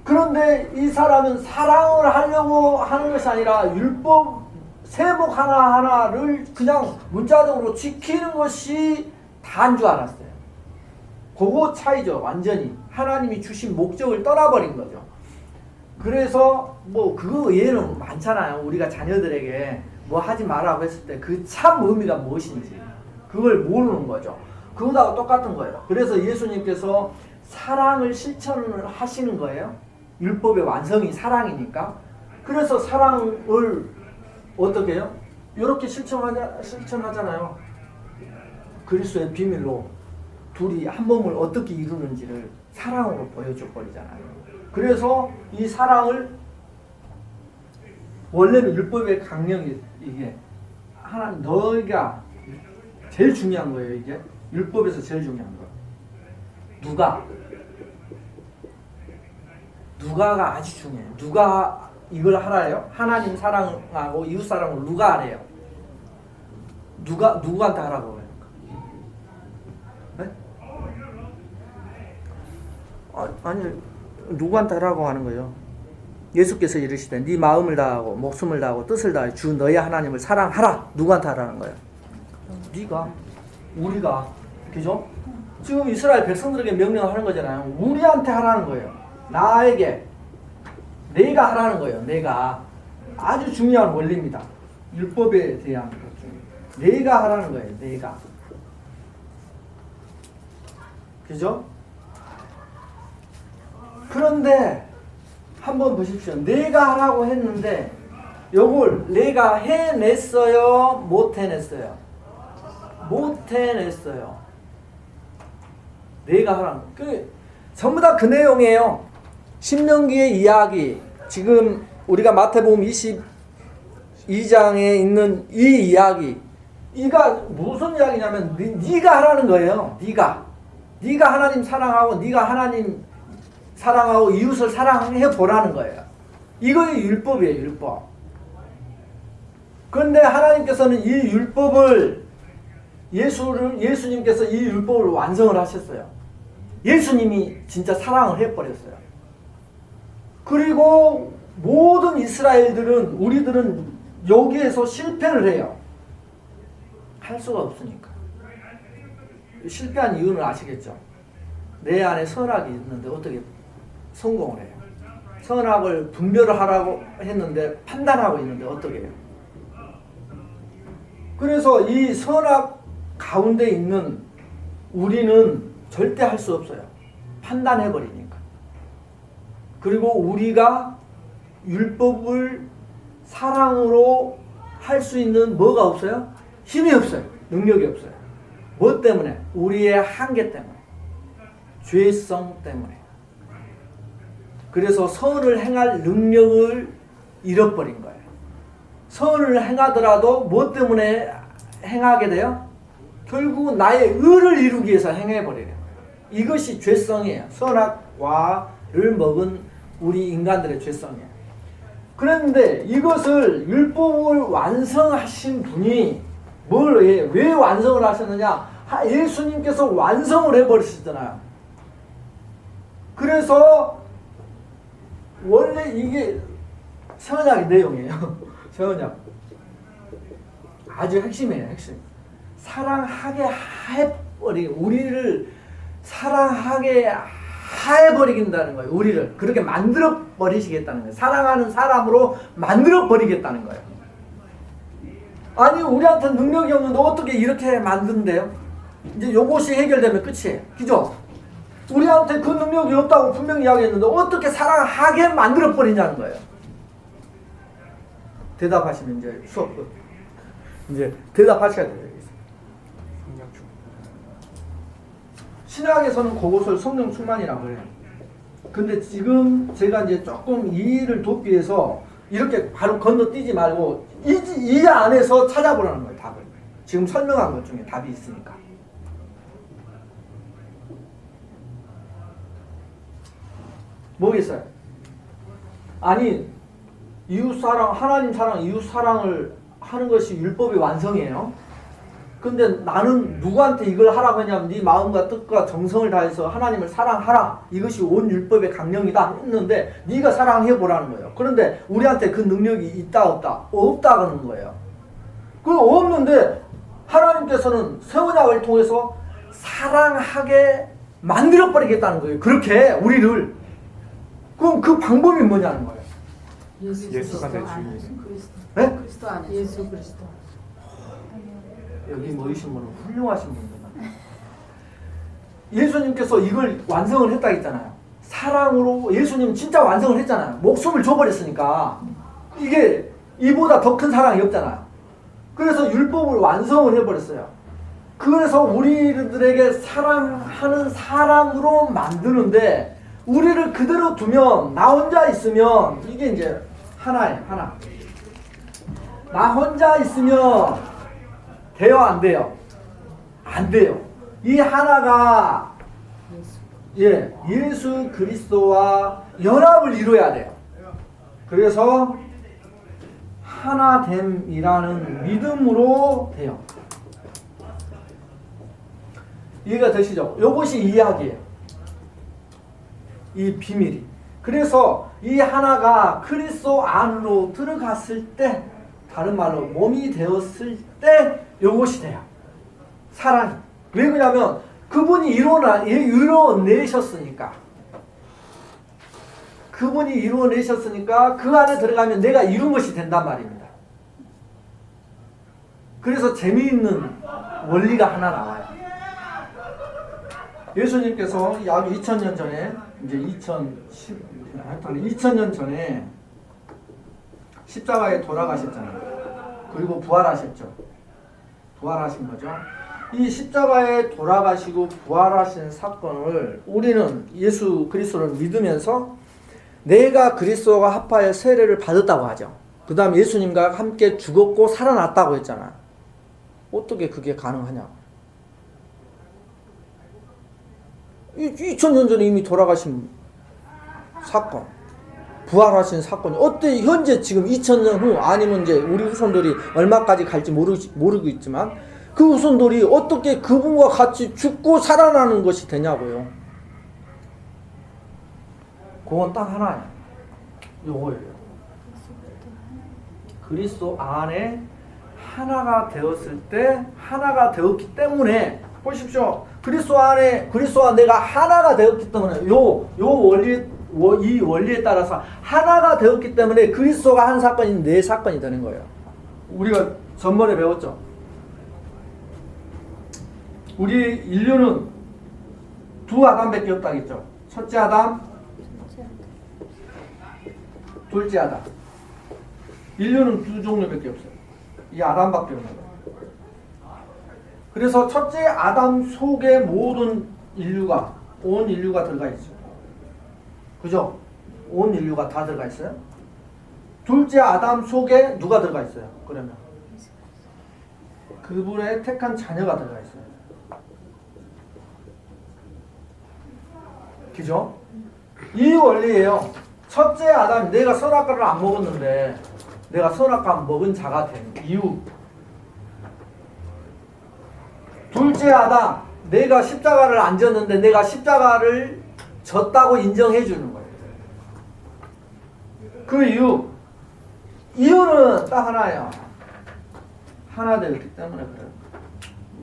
그런데 이 사람은 사랑을 하려고 하는 것이 아니라 율법 세목 하나하나를 그냥 문자적으로 지키는 것이 다인 줄 알았어요. 그거 차이죠. 완전히 하나님이 주신 목적을 떠나버린 거죠. 그래서 뭐 그거 예는 많잖아요. 우리가 자녀들에게 뭐 하지 말라고 했을 때 그 참 의미가 무엇인지 그걸 모르는 거죠. 그거하고 똑같은 거예요. 그래서 예수님께서 사랑을 실천을 하시는 거예요. 율법의 완성이 사랑이니까. 그래서 사랑을 어떻게 해요? 이렇게 실천하잖아요. 그리스도의 비밀로 둘이 한 몸을 어떻게 이루는지를 사랑으로 보여줘 버리잖아요. 그래서 이 사랑을 원래는 율법의 강령이 이게 하나님 너희가 제일 중요한 거예요. 이게 율법에서 제일 중요한 거. 누가가 아주 중요해요. 누가 이걸 하라요? 하나님 사랑하고 이웃 사랑을 누가 하래요? 누구한테 하라고 해요? 네? 아니 누구한테 하라고 하는 거예요? 예수께서 이르시되 네 마음을 다하고 목숨을 다하고 뜻을 다해 주 너의 하나님을 사랑하라. 누구한테 하라는 거예요? 네가, 우리가, 그죠? 지금 이스라엘 백성들에게 명령하는 거잖아요. 우리한테 하라는 거예요. 나에게, 내가 하라는 거예요. 내가. 아주 중요한 원리입니다. 율법에 대한 것 중에 내가 하라는 거예요. 내가. 그죠? 그런데 한번 보십시오. 내가 하라고 했는데 요걸 내가 해냈어요? 못 해냈어요? 못 해냈어요. 내가 하라는 거. 전부 다 그 내용이에요. 신명기의 이야기, 지금 우리가 마태복음 22장에 있는 이 이야기, 이가 무슨 이야기냐면 네가 하라는 거예요. 네가 하나님 사랑하고 네가 하나님 사랑하고 이웃을 사랑해 보라는 거예요. 이거의 율법이에요. 율법. 그런데 하나님께서는 이 율법을 예수님께서 이 율법을 완성을 하셨어요. 예수님이 진짜 사랑을 해버렸어요. 그리고 모든 이스라엘들은, 우리들은 여기에서 실패를 해요. 할 수가 없으니까. 실패한 이유는 아시겠죠? 내 안에 선악이 있는데 어떻게 성공을 해요? 선악을 분별을 하라고 했는데 판단하고 있는데 어떻게 해요? 그래서 이 선악 가운데 있는 우리는 절대 할 수 없어요. 판단해버리니까. 그리고 우리가 율법을 사랑으로 할 수 있는 뭐가 없어요? 힘이 없어요. 능력이 없어요. 뭐 때문에? 우리의 한계 때문에. 죄성 때문에. 그래서 선을 행할 능력을 잃어버린 거예요. 선을 행하더라도 뭐 때문에 행하게 돼요? 결국 나의 의를 이루기 위해서 행해버리는 거예요. 이것이 죄성이에요. 선악과를 먹은 우리 인간들의 죄성이에요. 그런데 이것을 율법을 완성하신 분이 왜 완성을 하셨느냐? 예수님께서 완성을 해버리시잖아요. 그래서 원래 이게 세언약의 내용이에요. 세언약. 아주 핵심이에요. 핵심. 사랑하게 우리를 사랑하게 해버리긴다는 거예요. 우리를 그렇게 만들어 버리시겠다는 거예요. 사랑하는 사람으로 만들어 버리겠다는 거예요. 아니 우리한테 능력이 없는데 어떻게 이렇게 만든대요? 이제 요것이 해결되면 끝이에요. 그죠? 우리한테 그 능력이 없다고 분명히 이야기했는데 어떻게 사랑하게 만들어 버리냐는 거예요. 대답하시면 이제 수업 이제 대답하셔야 돼요. 신약에서는 그것을 성령 충만이라고 해요. 근데 지금 제가 이제 조금 이해를 돕기 위해서 이렇게 바로 건너뛰지 말고 이 안에서 찾아보라는 거예요. 답을. 지금 설명한 것 중에 답이 있으니까. 뭐겠어요? 아니 이웃사랑, 하나님 사랑, 이웃사랑을 하는 것이 율법의 완성이에요. 근데 나는 누구한테 이걸 하라고 했냐면 네 마음과 뜻과 정성을 다해서 하나님을 사랑하라. 이것이 온 율법의 강령이다 했는데 네가 사랑해보라는 거예요. 그런데 우리한테 그 능력이 있다 없다? 없다는 거예요. 그 없는데 하나님께서는 새 언약을 통해서 사랑하게 만들어버리겠다는 거예요. 그렇게 우리를. 그럼 그 방법이 뭐냐는 거예요. 예수가 내 주인이네. 네? 그리스도 안에 예수 그리스도. 여기 모이신 분은 훌륭하신 분들만. 예수님께서 이걸 완성을 했다 했잖아요. 사랑으로 예수님 진짜 완성을 했잖아요. 목숨을 줘버렸으니까 이게 이보다 더 큰 사랑이 없잖아요. 그래서 율법을 완성을 해버렸어요. 그래서 우리들에게 사랑하는 사람으로 만드는데 우리를 그대로 두면 나 혼자 있으면 이게 이제 하나예요. 하나. 나 혼자 있으면 돼요 안 돼요? 안 돼요. 이 하나가 예수 그리스도와 연합을 이루어야 돼요. 그래서 하나됨이라는 믿음으로 돼요. 이해가 되시죠? 이것이 이야기예요. 이 비밀이. 그래서 이 하나가 그리스도 안으로 들어갔을 때, 다른 말로 몸이 되었을 때 이것이 돼요. 사랑이. 왜 그러냐면 그분이 이루어내셨으니까. 그분이 이루어내셨으니까 그 안에 들어가면 내가 이룬 것이 된단 말입니다. 그래서 재미있는 원리가 하나 나와요. 예수님께서 약 2000년 전에, 이제 2000년 전에 십자가에 돌아가셨잖아요. 그리고 부활하셨죠. 부활하신 거죠. 이 십자가에 돌아가시고 부활하신 사건을 우리는 예수 그리스도를 믿으면서 내가 그리스도와 합하여 세례를 받았다고 하죠. 그 다음 예수님과 함께 죽었고 살아났다고 했잖아요. 어떻게 그게 가능하냐고. 2000년 전에 이미 돌아가신 사건, 부활하신 사건이 어때 현재 지금 2000년 후, 아니면 이제 우리 후손들이 얼마까지 갈지 모르고 있지만 그 후손들이 어떻게 그분과 같이 죽고 살아나는 것이 되냐고요. 그건 딱 하나예요. 요거예요. 그리스도 안에 하나가 되었을 때, 하나가 되었기 때문에, 보십시오. 그리스도 안에 내가 하나가 되었기 때문에, 이 원리에 따라서 하나가 되었기 때문에 그리스도가 한 사건이 내 사건이 되는 거예요. 우리가 전번에 배웠죠. 우리 인류는 두 아담밖에 없다고 했죠. 첫째 아담, 둘째 아담. 인류는 두 종류밖에 없어요. 이 아담밖에 없는 거예요. 그래서 첫째 아담 속에 모든 인류가, 온 인류가 들어가 있어요. 그죠? 온 인류가 다 들어가 있어요. 둘째 아담 속에 누가 들어가 있어요? 그러면 그분의 택한 자녀가 들어가 있어요. 그죠? 이 원리예요. 첫째 아담, 내가 선악과를 안 먹었는데 내가 선악과 먹은 자가 된 이유. 둘째 아담, 내가 십자가를 안 졌는데 내가 십자가를 졌다고 인정해 주는 거예요. 그 이유는 딱 하나예요. 하나 되었기 때문에 그래요.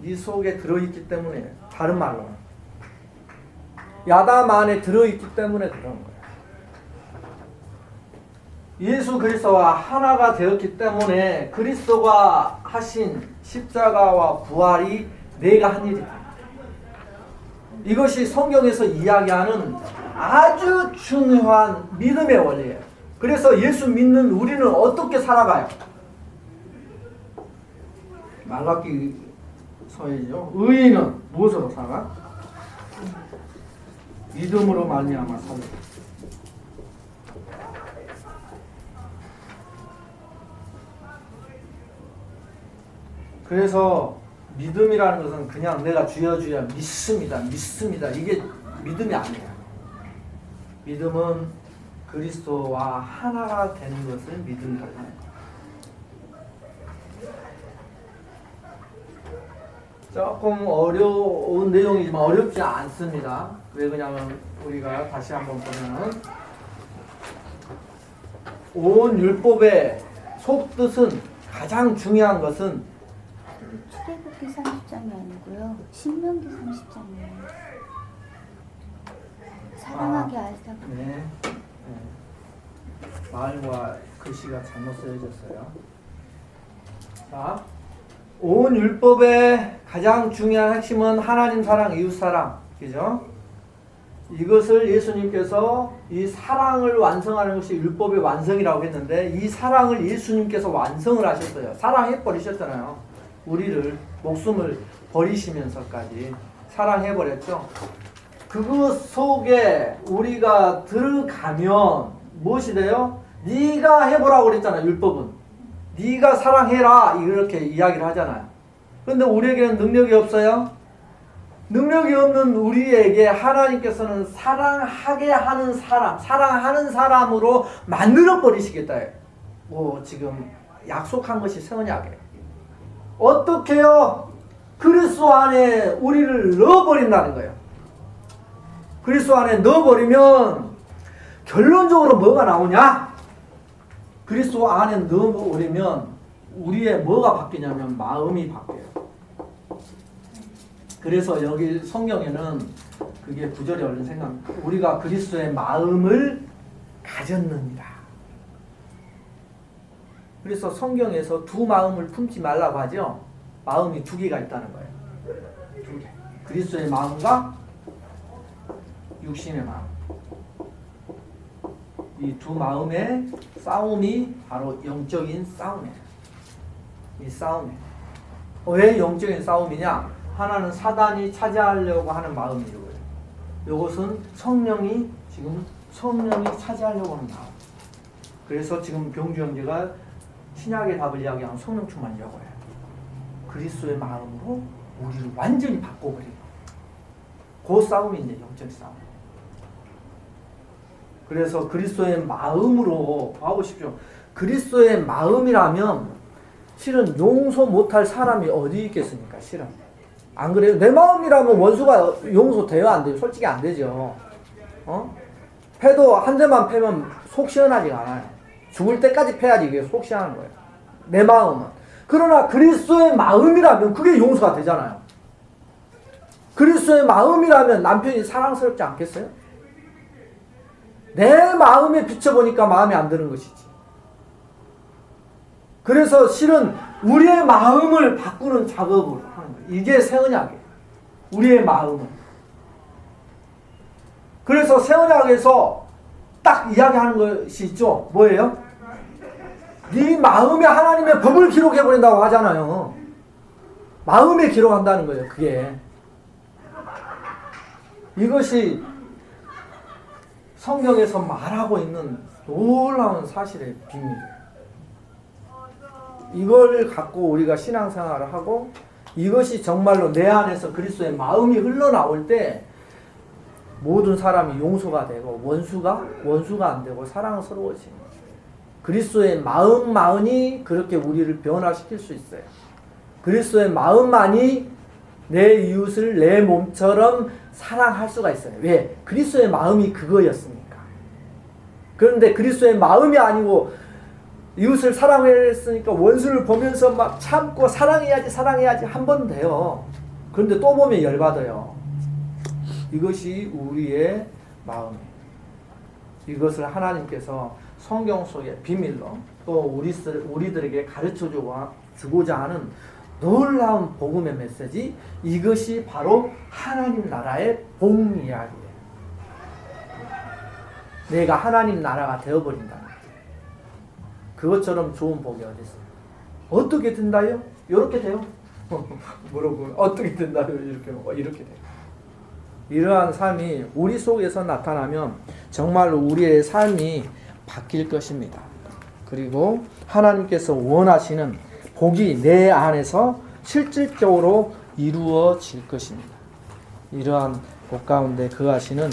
네 속에 들어있기 때문에. 다른 말로 야담 안에 들어있기 때문에 그런 거예요. 예수 그리스도와 하나가 되었기 때문에 그리스도가 하신 십자가와 부활이 내가 한 일이다. 이것이 성경에서 이야기하는 아주 중요한 믿음의 원리예요. 그래서 예수 믿는 우리는 어떻게 살아가요? 말라기서이죠. 의인은 무엇으로 살아? 믿음으로 말미암아 살다. 그래서 믿음이라는 것은 그냥 내가 주여 믿습니다. 이게 믿음이 아니에요. 믿음은 그리스도와 하나가 되는 것을 믿음이라고 하는 거예요. 조금 어려운 내용이지만 어렵지 않습니다. 왜 그러냐면 우리가 다시 한번 보면은 온 율법의 속뜻은, 가장 중요한 것은 출애굽기 30장이 아니고요. 신명기 30장이에요. 사랑하게 알자. 네. 말과 글씨가 잘못 쓰여졌어요. 자, 온 율법의 가장 중요한 핵심은 하나님 사랑, 이웃 사랑, 그죠? 이것을 예수님께서 이 사랑을 완성하는 것이 율법의 완성이라고 했는데, 이 사랑을 예수님께서 완성을 하셨어요. 사랑해 버리셨잖아요. 우리를 목숨을 버리시면서까지 사랑해 버렸죠. 그것 속에 우리가 들어가면 무엇이 돼요? 네가 해보라고 그랬잖아요. 율법은 네가 사랑해라 이렇게 이야기를 하잖아요. 그런데 우리에게는 능력이 없어요? 능력이 없는 우리에게 하나님께서는 사랑하게 하는 사람, 사랑하는 사람으로 만들어 버리시겠다. 지금 약속한 것이 새 언약이에요. 어떻게요? 그리스도 안에 우리를 넣어버린다는 거예요. 그리스도 안에 넣어버리면 결론적으로 뭐가 나오냐? 그리스도 안에 넣어버리면 우리의 뭐가 바뀌냐면 마음이 바뀌어요. 그래서 여기 성경에는 그게 구절이 얼른 생각합니다. 우리가 그리스도의 마음을 가졌느니라. 그래서 성경에서 두 마음을 품지 말라고 하죠. 마음이 두 개가 있다는 거예요. 두 개. 그리스도의 마음과 육신의 마음. 이 두 마음의 싸움이 바로 영적인 싸움이에요. 이 싸움이에요. 왜 영적인 싸움이냐? 하나는 사단이 차지하려고 하는 마음이에요. 이것은 성령이 차지하려고 하는 마음. 그래서 지금 병주 형제가 신약의 답을 이야기하는 성령 충만이라고 해요. 그리스도의 마음으로 우리를 완전히 바꿔버리는 그 싸움이 이제 영적 싸움. 그래서 그리스도의 마음으로 봐보십시오. 그리스도의 마음이라면 실은 용서 못할 사람이 어디 있겠습니까? 실은 안 그래요? 내 마음이라면 원수가 용서돼요? 안 돼요? 솔직히 안 되죠. 패도 한 대만 패면 속 시원하지가 않아요. 죽을 때까지 패야지 이게 속 시원한 거예요. 내 마음은. 그러나 그리스도의 마음이라면 그게 용서가 되잖아요. 그리스도의 마음이라면 남편이 사랑스럽지 않겠어요? 내 마음에 비춰보니까 마음에 안 드는 것이지. 그래서 실은 우리의 마음을 바꾸는 작업을 하는 거예요. 이게 새 언약이에요. 우리의 마음은. 그래서 새 언약에서 딱 이야기하는 것이 있죠. 뭐예요? 네 마음에 하나님의 법을 기록해버린다고 하잖아요. 마음에 기록한다는 거예요. 그게. 이것이 성경에서 말하고 있는 놀라운 사실의 비밀이에요. 이걸 갖고 우리가 신앙생활을 하고 이것이 정말로 내 안에서 그리스도의 마음이 흘러나올 때 모든 사람이 용서가 되고 원수가 안 되고 사랑스러워지는 거예요. 그리스도의 마음만이 그렇게 우리를 변화시킬 수 있어요. 그리스도의 마음만이 내 이웃을 내 몸처럼 사랑할 수가 있어요. 왜? 그리스도의 마음이 그거였으니까. 그런데 그리스도의 마음이 아니고 이웃을 사랑했으니까 원수를 보면서 막 참고 사랑해야지 한 번 돼요. 그런데 또 보면 열받아요. 이것이 우리의 마음이에요. 이것을 하나님께서 성경 속의 비밀로 또 우리들에게 가르쳐주고자 하는 놀라운 복음의 메시지, 이것이 바로 하나님 나라의 복 이야기예요. 내가 하나님 나라가 되어버린다는 거예요. 그것처럼 좋은 복이 어디 있어요? 어떻게 된다요? 이렇게 돼요? 물어보면 어떻게 된다요? 이렇게 돼요. 이러한 삶이 우리 속에서 나타나면 정말로 우리의 삶이 바뀔 것입니다. 그리고 하나님께서 원하시는 복이 내 안에서 실질적으로 이루어질 것입니다. 이러한 복 가운데 거하시는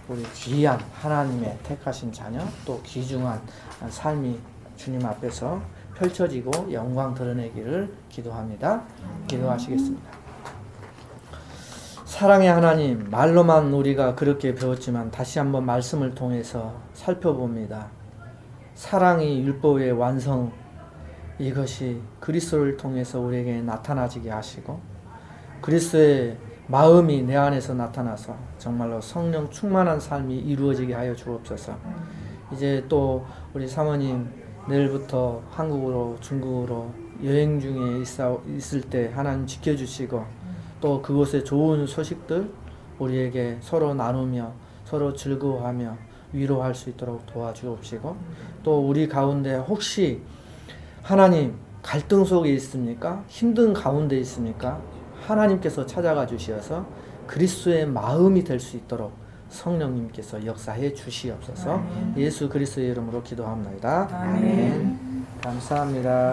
우리 귀한 하나님의 택하신 자녀, 또 귀중한 삶이 주님 앞에서 펼쳐지고 영광 드러내기를 기도합니다. 기도하시겠습니다. 사랑의 하나님, 말로만 우리가 그렇게 배웠지만 다시 한번 말씀을 통해서 살펴봅니다. 사랑이 율법의 완성, 이것이 그리스도를 통해서 우리에게 나타나지게 하시고 그리스도의 마음이 내 안에서 나타나서 정말로 성령 충만한 삶이 이루어지게 하여 주옵소서. 이제 또 우리 사모님 내일부터 한국으로 중국으로 여행 중에 있을 때 하나님 지켜주시고 또 그곳의 좋은 소식들 우리에게 서로 나누며 서로 즐거워하며 위로할 수 있도록 도와주옵시고 또 우리 가운데 혹시 하나님 갈등 속에 있습니까? 힘든 가운데 있습니까? 하나님께서 찾아가 주시어서 그리스도의 마음이 될 수 있도록 성령님께서 역사해 주시옵소서. 예수 그리스도의 이름으로 기도합니다. 아멘. 감사합니다.